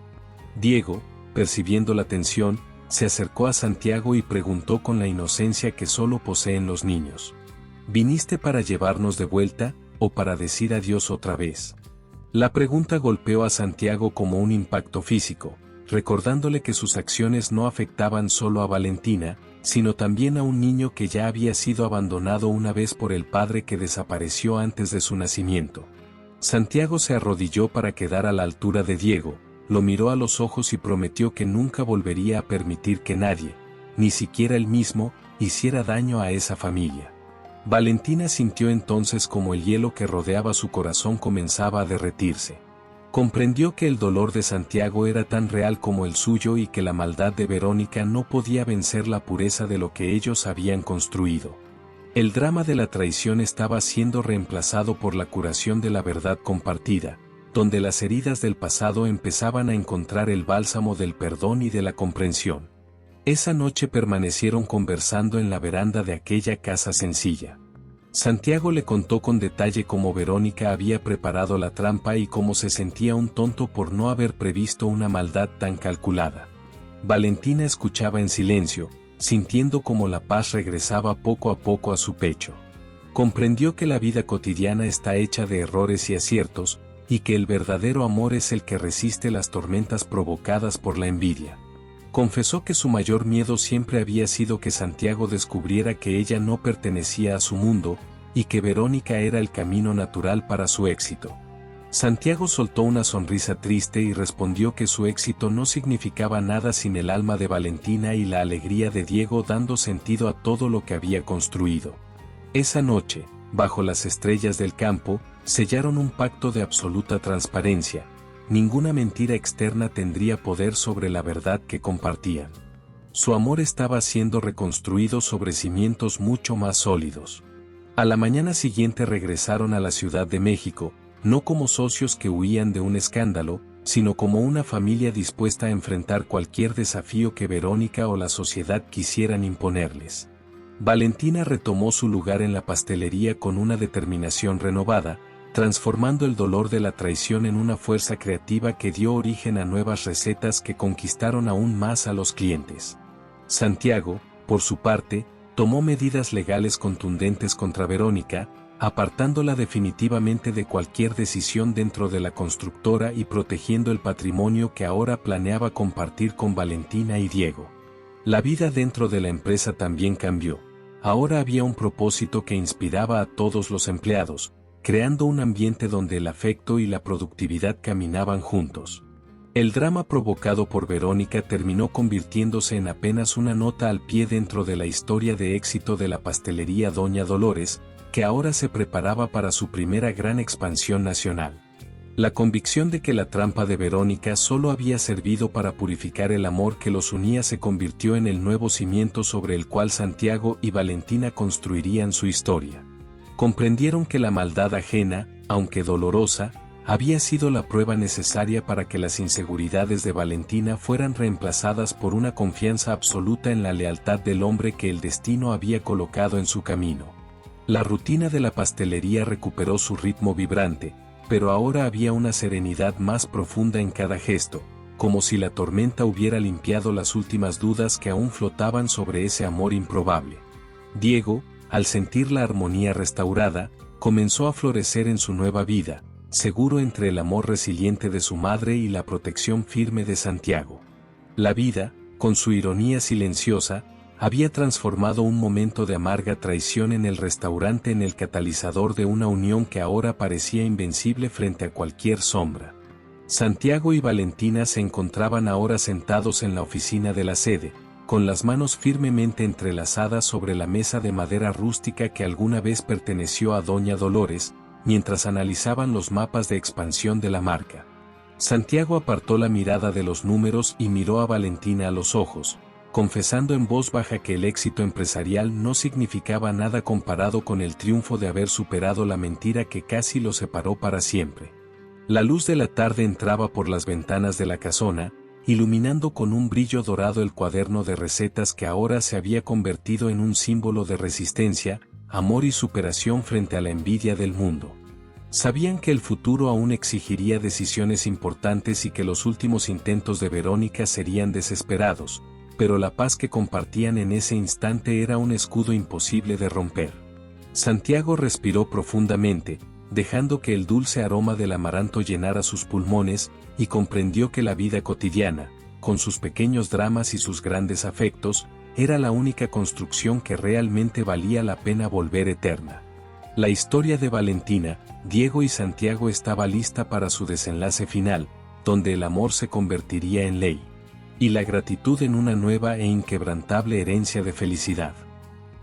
Diego, percibiendo la tensión, se acercó a Santiago y preguntó con la inocencia que solo poseen los niños: ¿viniste para llevarnos de vuelta, o para decir adiós otra vez? La pregunta golpeó a Santiago como un impacto físico, recordándole que sus acciones no afectaban solo a Valentina, sino también a un niño que ya había sido abandonado una vez por el padre que desapareció antes de su nacimiento. Santiago se arrodilló para quedar a la altura de Diego, lo miró a los ojos y prometió que nunca volvería a permitir que nadie, ni siquiera él mismo, hiciera daño a esa familia. Valentina sintió entonces como el hielo que rodeaba su corazón comenzaba a derretirse. Comprendió que el dolor de Santiago era tan real como el suyo y que la maldad de Verónica no podía vencer la pureza de lo que ellos habían construido. El drama de la traición estaba siendo reemplazado por la curación de la verdad compartida, donde las heridas del pasado empezaban a encontrar el bálsamo del perdón y de la comprensión. Esa noche permanecieron conversando en la veranda de aquella casa sencilla. Santiago le contó con detalle cómo Verónica había preparado la trampa y cómo se sentía un tonto por no haber previsto una maldad tan calculada. Valentina escuchaba en silencio, sintiendo cómo la paz regresaba poco a poco a su pecho. Comprendió que la vida cotidiana está hecha de errores y aciertos, y que el verdadero amor es el que resiste las tormentas provocadas por la envidia. Confesó que su mayor miedo siempre había sido que Santiago descubriera que ella no pertenecía a su mundo, y que Verónica era el camino natural para su éxito. Santiago soltó una sonrisa triste y respondió que su éxito no significaba nada sin el alma de Valentina y la alegría de Diego dando sentido a todo lo que había construido. Esa noche, bajo las estrellas del campo, sellaron un pacto de absoluta transparencia. Ninguna mentira externa tendría poder sobre la verdad que compartían. Su amor estaba siendo reconstruido sobre cimientos mucho más sólidos. A la mañana siguiente regresaron a la Ciudad de México, no como socios que huían de un escándalo, sino como una familia dispuesta a enfrentar cualquier desafío que Verónica o la sociedad quisieran imponerles. Valentina retomó su lugar en la pastelería con una determinación renovada, transformando el dolor de la traición en una fuerza creativa que dio origen a nuevas recetas que conquistaron aún más a los clientes. Santiago, por su parte, tomó medidas legales contundentes contra Verónica, apartándola definitivamente de cualquier decisión dentro de la constructora y protegiendo el patrimonio que ahora planeaba compartir con Valentina y Diego. La vida dentro de la empresa también cambió. Ahora había un propósito que inspiraba a todos los empleados, creando un ambiente donde el afecto y la productividad caminaban juntos. El drama provocado por Verónica terminó convirtiéndose en apenas una nota al pie dentro de la historia de éxito de la pastelería Doña Dolores, que ahora se preparaba para su primera gran expansión nacional. La convicción de que la trampa de Verónica solo había servido para purificar el amor que los unía se convirtió en el nuevo cimiento sobre el cual Santiago y Valentina construirían su historia. Comprendieron que la maldad ajena, aunque dolorosa, había sido la prueba necesaria para que las inseguridades de Valentina fueran reemplazadas por una confianza absoluta en la lealtad del hombre que el destino había colocado en su camino. La rutina de la pastelería recuperó su ritmo vibrante, pero ahora había una serenidad más profunda en cada gesto, como si la tormenta hubiera limpiado las últimas dudas que aún flotaban sobre ese amor improbable. Diego, al sentir la armonía restaurada, comenzó a florecer en su nueva vida, seguro entre el amor resiliente de su madre y la protección firme de Santiago. La vida, con su ironía silenciosa, había transformado un momento de amarga traición en el restaurante en el catalizador de una unión que ahora parecía invencible frente a cualquier sombra. Santiago y Valentina se encontraban ahora sentados en la oficina de la sede, con las manos firmemente entrelazadas sobre la mesa de madera rústica que alguna vez perteneció a Doña Dolores, mientras analizaban los mapas de expansión de la marca. Santiago apartó la mirada de los números y miró a Valentina a los ojos, confesando en voz baja que el éxito empresarial no significaba nada comparado con el triunfo de haber superado la mentira que casi lo separó para siempre. La luz de la tarde entraba por las ventanas de la casona, iluminando con un brillo dorado el cuaderno de recetas que ahora se había convertido en un símbolo de resistencia, amor y superación frente a la envidia del mundo. Sabían que el futuro aún exigiría decisiones importantes y que los últimos intentos de Verónica serían desesperados, pero la paz que compartían en ese instante era un escudo imposible de romper. Santiago respiró profundamente, dejando que el dulce aroma del amaranto llenara sus pulmones, y comprendió que la vida cotidiana, con sus pequeños dramas y sus grandes afectos, era la única construcción que realmente valía la pena volver eterna. La historia de Valentina, Diego y Santiago estaba lista para su desenlace final, donde el amor se convertiría en ley, y la gratitud en una nueva e inquebrantable herencia de felicidad.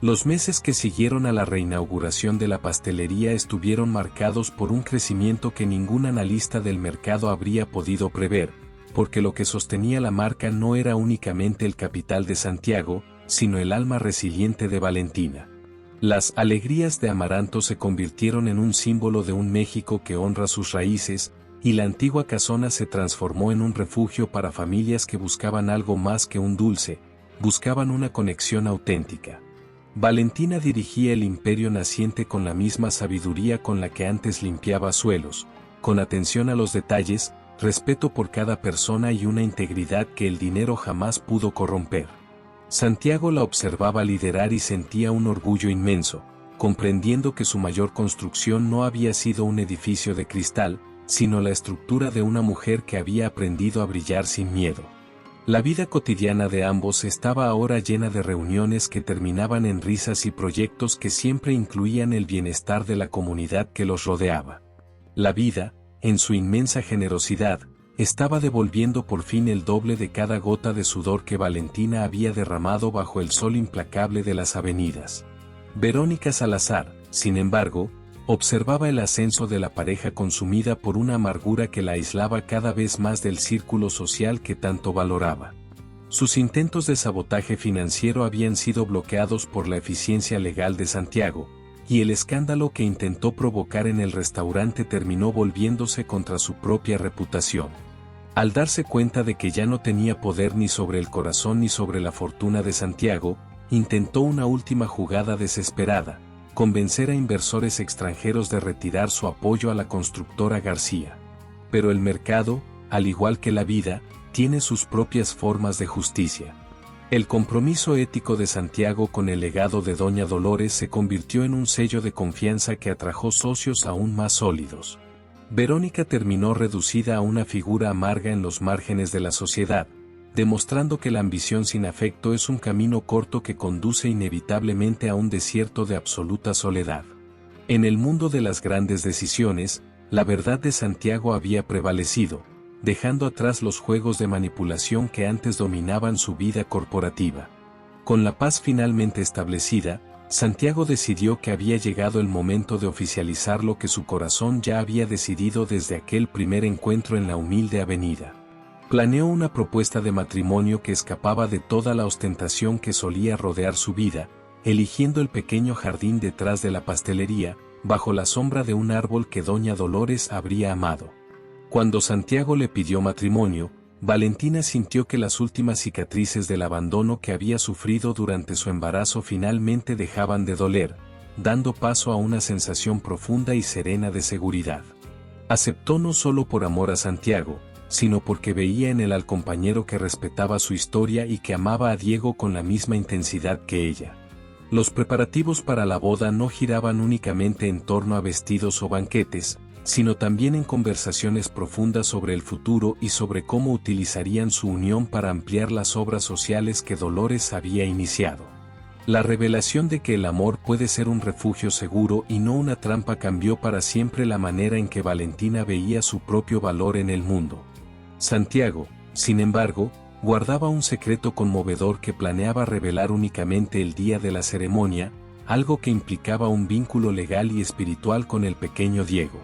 Los meses que siguieron a la reinauguración de la pastelería estuvieron marcados por un crecimiento que ningún analista del mercado habría podido prever, porque lo que sostenía la marca no era únicamente el capital de Santiago, sino el alma resiliente de Valentina. Las alegrías de Amaranto se convirtieron en un símbolo de un México que honra sus raíces, y la antigua casona se transformó en un refugio para familias que buscaban algo más que un dulce, buscaban una conexión auténtica. Valentina dirigía el imperio naciente con la misma sabiduría con la que antes limpiaba suelos, con atención a los detalles, respeto por cada persona y una integridad que el dinero jamás pudo corromper. Santiago la observaba liderar y sentía un orgullo inmenso, comprendiendo que su mayor construcción no había sido un edificio de cristal, sino la estructura de una mujer que había aprendido a brillar sin miedo. La vida cotidiana de ambos estaba ahora llena de reuniones que terminaban en risas y proyectos que siempre incluían el bienestar de la comunidad que los rodeaba. La vida, en su inmensa generosidad, estaba devolviendo por fin el doble de cada gota de sudor que Valentina había derramado bajo el sol implacable de las avenidas. Verónica Salazar, sin embargo, observaba el ascenso de la pareja consumida por una amargura que la aislaba cada vez más del círculo social que tanto valoraba. Sus intentos de sabotaje financiero habían sido bloqueados por la eficiencia legal de Santiago, y el escándalo que intentó provocar en el restaurante terminó volviéndose contra su propia reputación. Al darse cuenta de que ya no tenía poder ni sobre el corazón ni sobre la fortuna de Santiago, intentó una última jugada desesperada: convencer a inversores extranjeros de retirar su apoyo a la constructora García. Pero el mercado, al igual que la vida, tiene sus propias formas de justicia. El compromiso ético de Santiago con el legado de Doña Dolores se convirtió en un sello de confianza que atrajo socios aún más sólidos. Verónica terminó reducida a una figura amarga en los márgenes de la sociedad, demostrando que la ambición sin afecto es un camino corto que conduce inevitablemente a un desierto de absoluta soledad. En el mundo de las grandes decisiones, la verdad de Santiago había prevalecido, dejando atrás los juegos de manipulación que antes dominaban su vida corporativa. Con la paz finalmente establecida, Santiago decidió que había llegado el momento de oficializar lo que su corazón ya había decidido desde aquel primer encuentro en la humilde avenida. Planeó una propuesta de matrimonio que escapaba de toda la ostentación que solía rodear su vida, eligiendo el pequeño jardín detrás de la pastelería, bajo la sombra de un árbol que Doña Dolores habría amado. Cuando Santiago le pidió matrimonio, Valentina sintió que las últimas cicatrices del abandono que había sufrido durante su embarazo finalmente dejaban de doler, dando paso a una sensación profunda y serena de seguridad. Aceptó no solo por amor a Santiago, sino porque veía en él al compañero que respetaba su historia y que amaba a Diego con la misma intensidad que ella. Los preparativos para la boda no giraban únicamente en torno a vestidos o banquetes, sino también en conversaciones profundas sobre el futuro y sobre cómo utilizarían su unión para ampliar las obras sociales que Dolores había iniciado. La revelación de que el amor puede ser un refugio seguro y no una trampa cambió para siempre la manera en que Valentina veía su propio valor en el mundo. Santiago, sin embargo, guardaba un secreto conmovedor que planeaba revelar únicamente el día de la ceremonia, algo que implicaba un vínculo legal y espiritual con el pequeño Diego.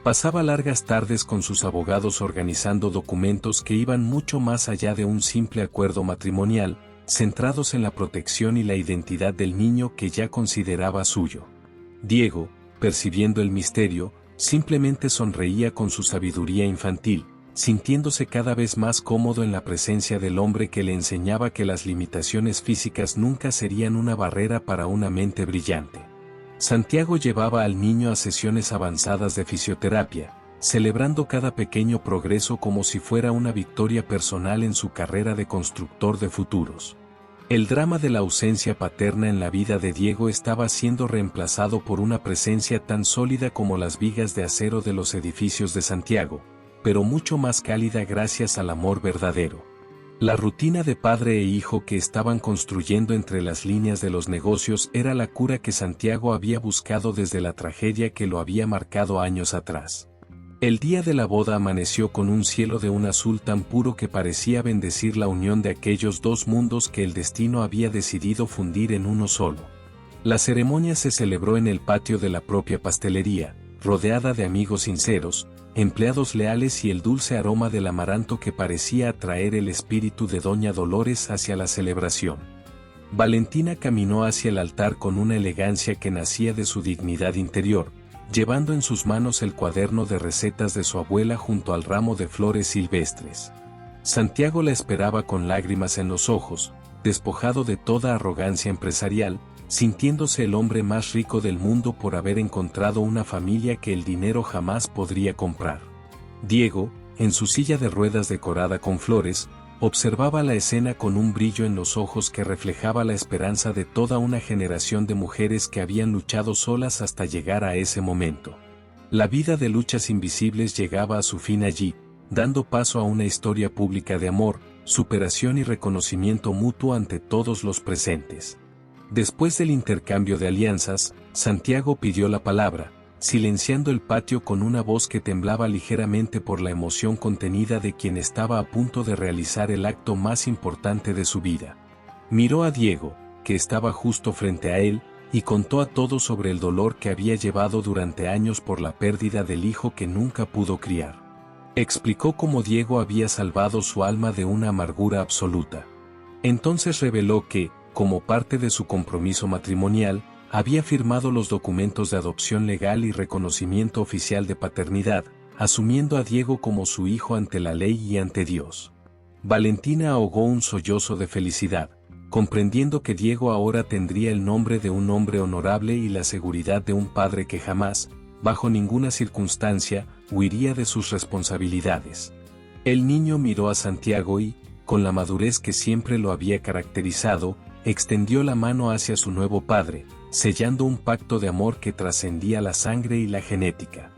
Pasaba largas tardes con sus abogados organizando documentos que iban mucho más allá de un simple acuerdo matrimonial, centrados en la protección y la identidad del niño que ya consideraba suyo. Diego, percibiendo el misterio, simplemente sonreía con su sabiduría infantil, sintiéndose cada vez más cómodo en la presencia del hombre que le enseñaba que las limitaciones físicas nunca serían una barrera para una mente brillante. Santiago llevaba al niño a sesiones avanzadas de fisioterapia, celebrando cada pequeño progreso como si fuera una victoria personal en su carrera de constructor de futuros. El drama de la ausencia paterna en la vida de Diego estaba siendo reemplazado por una presencia tan sólida como las vigas de acero de los edificios de Santiago, pero mucho más cálida gracias al amor verdadero. La rutina de padre e hijo que estaban construyendo entre las líneas de los negocios era la cura que Santiago había buscado desde la tragedia que lo había marcado años atrás. El día de la boda amaneció con un cielo de un azul tan puro que parecía bendecir la unión de aquellos dos mundos que el destino había decidido fundir en uno solo. La ceremonia se celebró en el patio de la propia pastelería, rodeada de amigos sinceros, empleados leales y el dulce aroma del amaranto que parecía atraer el espíritu de Doña Dolores hacia la celebración. Valentina caminó hacia el altar con una elegancia que nacía de su dignidad interior, llevando en sus manos el cuaderno de recetas de su abuela junto al ramo de flores silvestres. Santiago la esperaba con lágrimas en los ojos, despojado de toda arrogancia empresarial, sintiéndose el hombre más rico del mundo por haber encontrado una familia que el dinero jamás podría comprar. Diego, en su silla de ruedas decorada con flores, observaba la escena con un brillo en los ojos que reflejaba la esperanza de toda una generación de mujeres que habían luchado solas hasta llegar a ese momento. La vida de luchas invisibles llegaba a su fin allí, dando paso a una historia pública de amor, superación y reconocimiento mutuo ante todos los presentes. Después del intercambio de alianzas, Santiago pidió la palabra, silenciando el patio con una voz que temblaba ligeramente por la emoción contenida de quien estaba a punto de realizar el acto más importante de su vida. Miró a Diego, que estaba justo frente a él, y contó a todos sobre el dolor que había llevado durante años por la pérdida del hijo que nunca pudo criar. Explicó cómo Diego había salvado su alma de una amargura absoluta. Entonces reveló que, como parte de su compromiso matrimonial, había firmado los documentos de adopción legal y reconocimiento oficial de paternidad, asumiendo a Diego como su hijo ante la ley y ante Dios. Valentina ahogó un sollozo de felicidad, comprendiendo que Diego ahora tendría el nombre de un hombre honorable y la seguridad de un padre que jamás, bajo ninguna circunstancia, huiría de sus responsabilidades. El niño miró a Santiago y, con la madurez que siempre lo había caracterizado, extendió la mano hacia su nuevo padre, sellando un pacto de amor que trascendía la sangre y la genética.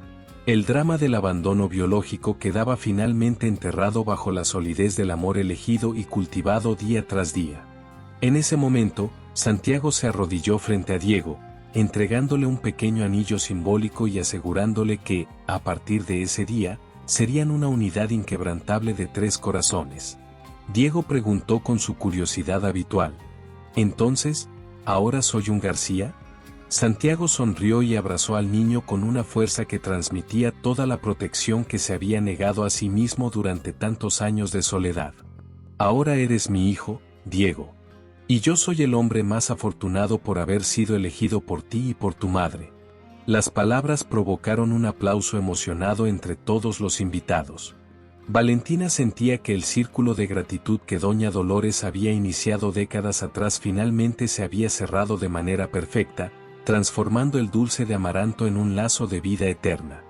El drama del abandono biológico quedaba finalmente enterrado bajo la solidez del amor elegido y cultivado día tras día. En ese momento, Santiago se arrodilló frente a Diego, entregándole un pequeño anillo simbólico y asegurándole que, a partir de ese día, serían una unidad inquebrantable de tres corazones. Diego preguntó con su curiosidad habitual: «¿Entonces, ahora soy un García?» Santiago sonrió y abrazó al niño con una fuerza que transmitía toda la protección que se había negado a sí mismo durante tantos años de soledad. «Ahora eres mi hijo, Diego. Y yo soy el hombre más afortunado por haber sido elegido por ti y por tu madre». Las palabras provocaron un aplauso emocionado entre todos los invitados. Valentina sentía que el círculo de gratitud que Doña Dolores había iniciado décadas atrás finalmente se había cerrado de manera perfecta, transformando el dulce de amaranto en un lazo de vida eterna.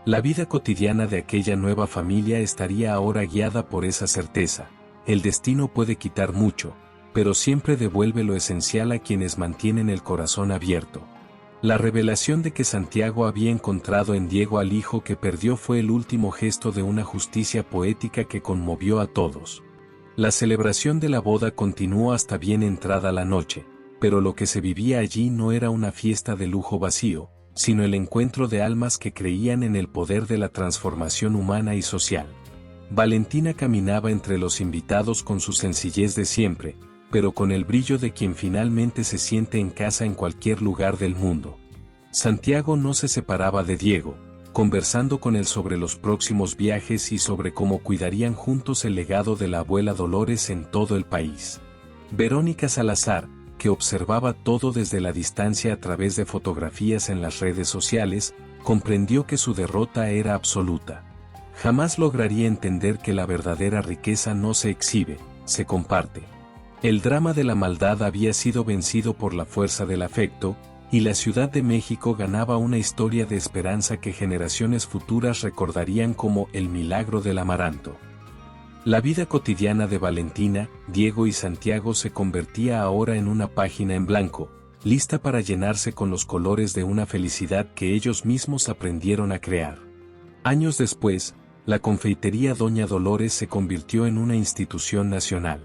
La vida cotidiana de aquella nueva familia estaría ahora guiada por esa certeza: el destino puede quitar mucho, pero siempre devuelve lo esencial a quienes mantienen el corazón abierto. La revelación de que Santiago había encontrado en Diego al hijo que perdió fue el último gesto de una justicia poética que conmovió a todos. La celebración de la boda continuó hasta bien entrada la noche, pero lo que se vivía allí no era una fiesta de lujo vacío, sino el encuentro de almas que creían en el poder de la transformación humana y social. Valentina caminaba entre los invitados con su sencillez de siempre, pero con el brillo de quien finalmente se siente en casa en cualquier lugar del mundo. Santiago no se separaba de Diego, conversando con él sobre los próximos viajes y sobre cómo cuidarían juntos el legado de la abuela Dolores en todo el país. Verónica Salazar, que observaba todo desde la distancia a través de fotografías en las redes sociales, comprendió que su derrota era absoluta. Jamás lograría entender que la verdadera riqueza no se exhibe, se comparte. El drama de la maldad había sido vencido por la fuerza del afecto, y la Ciudad de México ganaba una historia de esperanza que generaciones futuras recordarían como el milagro del amaranto. La vida cotidiana de Valentina, Diego y Santiago se convertía ahora en una página en blanco, lista para llenarse con los colores de una felicidad que ellos mismos aprendieron a crear. Años después, la confeitería Doña Dolores se convirtió en una institución nacional.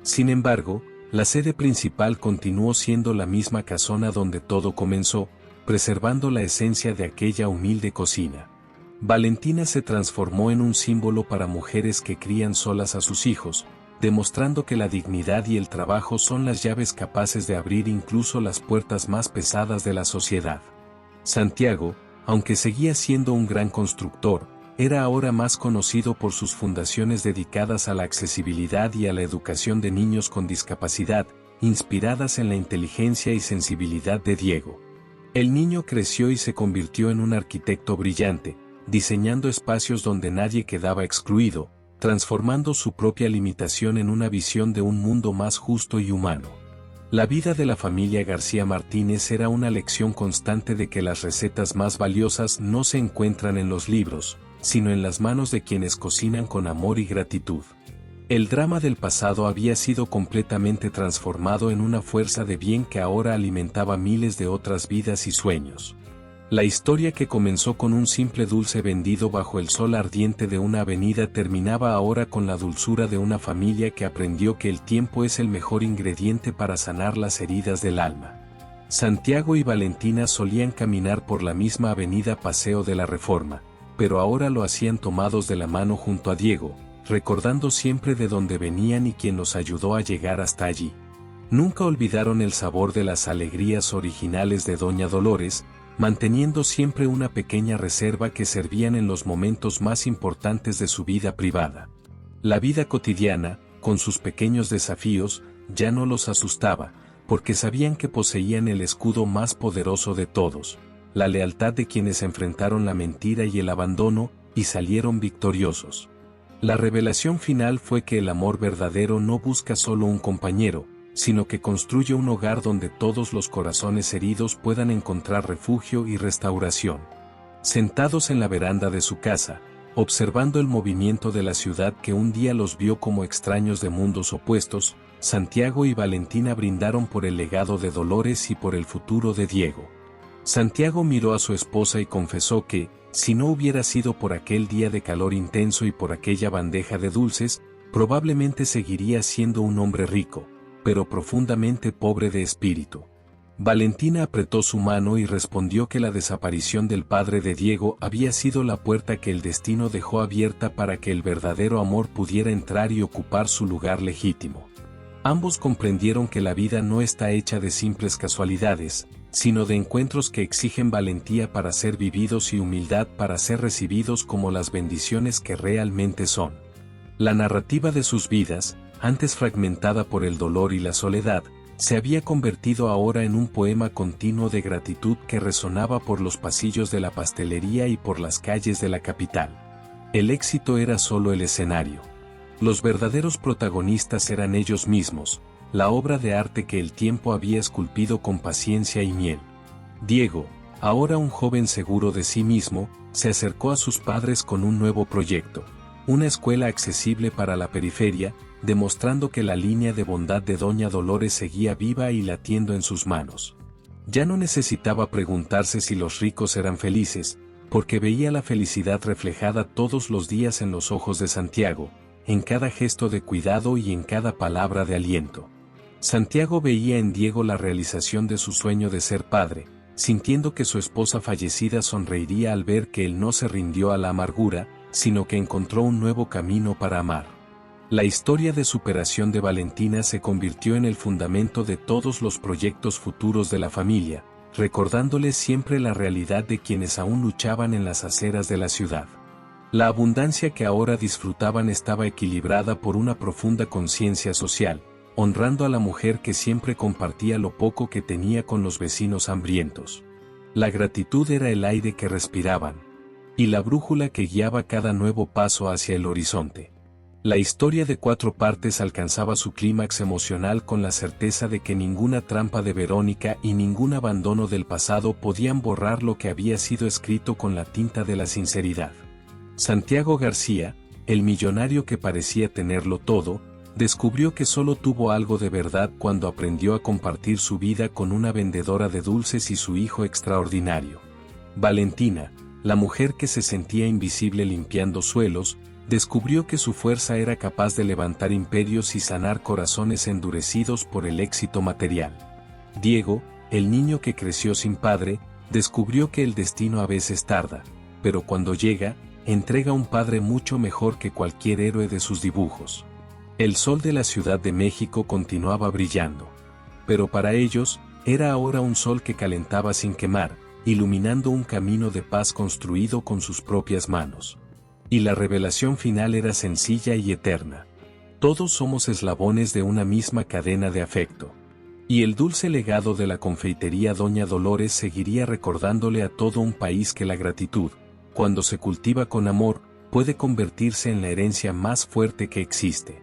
Sin embargo, la sede principal continuó siendo la misma casona donde todo comenzó, preservando la esencia de aquella humilde cocina. Valentina se transformó en un símbolo para mujeres que crían solas a sus hijos, demostrando que la dignidad y el trabajo son las llaves capaces de abrir incluso las puertas más pesadas de la sociedad. Santiago, aunque seguía siendo un gran constructor, era ahora más conocido por sus fundaciones dedicadas a la accesibilidad y a la educación de niños con discapacidad, inspiradas en la inteligencia y sensibilidad de Diego. El niño creció y se convirtió en un arquitecto brillante, diseñando espacios donde nadie quedaba excluido, transformando su propia limitación en una visión de un mundo más justo y humano. La vida de la familia García Martínez era una lección constante de que las recetas más valiosas no se encuentran en los libros, sino en las manos de quienes cocinan con amor y gratitud. El drama del pasado había sido completamente transformado en una fuerza de bien que ahora alimentaba miles de otras vidas y sueños. La historia que comenzó con un simple dulce vendido bajo el sol ardiente de una avenida terminaba ahora con la dulzura de una familia que aprendió que el tiempo es el mejor ingrediente para sanar las heridas del alma. Santiago y Valentina solían caminar por la misma avenida Paseo de la Reforma, pero ahora lo hacían tomados de la mano junto a Diego, recordando siempre de dónde venían y quién los ayudó a llegar hasta allí. Nunca olvidaron el sabor de las alegrías originales de Doña Dolores, manteniendo siempre una pequeña reserva que servían en los momentos más importantes de su vida privada. La vida cotidiana, con sus pequeños desafíos, ya no los asustaba, porque sabían que poseían el escudo más poderoso de todos, la lealtad de quienes enfrentaron la mentira y el abandono, y salieron victoriosos. La revelación final fue que el amor verdadero no busca solo un compañero, sino que construye un hogar donde todos los corazones heridos puedan encontrar refugio y restauración. Sentados en la veranda de su casa, observando el movimiento de la ciudad que un día los vio como extraños de mundos opuestos, Santiago y Valentina brindaron por el legado de Dolores y por el futuro de Diego. Santiago miró a su esposa y confesó que, si no hubiera sido por aquel día de calor intenso y por aquella bandeja de dulces, probablemente seguiría siendo un hombre rico, pero profundamente pobre de espíritu. Valentina apretó su mano y respondió que la desaparición del padre de Diego había sido la puerta que el destino dejó abierta para que el verdadero amor pudiera entrar y ocupar su lugar legítimo. Ambos comprendieron que la vida no está hecha de simples casualidades, sino de encuentros que exigen valentía para ser vividos y humildad para ser recibidos como las bendiciones que realmente son. La narrativa de sus vidas, antes fragmentada por el dolor y la soledad, se había convertido ahora en un poema continuo de gratitud que resonaba por los pasillos de la pastelería y por las calles de la capital. El éxito era solo el escenario. Los verdaderos protagonistas eran ellos mismos, la obra de arte que el tiempo había esculpido con paciencia y miel. Diego, ahora un joven seguro de sí mismo, se acercó a sus padres con un nuevo proyecto, una escuela accesible para la periferia, demostrando que la línea de bondad de Doña Dolores seguía viva y latiendo en sus manos. Ya no necesitaba preguntarse si los ricos eran felices, porque veía la felicidad reflejada todos los días en los ojos de Santiago, en cada gesto de cuidado y en cada palabra de aliento. Santiago veía en Diego la realización de su sueño de ser padre, sintiendo que su esposa fallecida sonreiría al ver que él no se rindió a la amargura, sino que encontró un nuevo camino para amar. La historia de superación de Valentina se convirtió en el fundamento de todos los proyectos futuros de la familia, recordándole siempre la realidad de quienes aún luchaban en las aceras de la ciudad. La abundancia que ahora disfrutaban estaba equilibrada por una profunda conciencia social, honrando a la mujer que siempre compartía lo poco que tenía con los vecinos hambrientos. La gratitud era el aire que respiraban, y la brújula que guiaba cada nuevo paso hacia el horizonte. La historia de 4 partes alcanzaba su clímax emocional con la certeza de que ninguna trampa de Verónica y ningún abandono del pasado podían borrar lo que había sido escrito con la tinta de la sinceridad. Santiago García, el millonario que parecía tenerlo todo, descubrió que solo tuvo algo de verdad cuando aprendió a compartir su vida con una vendedora de dulces y su hijo extraordinario. Valentina, la mujer que se sentía invisible limpiando suelos, descubrió que su fuerza era capaz de levantar imperios y sanar corazones endurecidos por el éxito material. Diego, el niño que creció sin padre, descubrió que el destino a veces tarda, pero cuando llega, entrega un padre mucho mejor que cualquier héroe de sus dibujos. El sol de la Ciudad de México continuaba brillando. Pero para ellos, era ahora un sol que calentaba sin quemar, iluminando un camino de paz construido con sus propias manos. Y la revelación final era sencilla y eterna. Todos somos eslabones de una misma cadena de afecto. Y el dulce legado de la confeitería Doña Dolores seguiría recordándole a todo un país que la gratitud, cuando se cultiva con amor, puede convertirse en la herencia más fuerte que existe.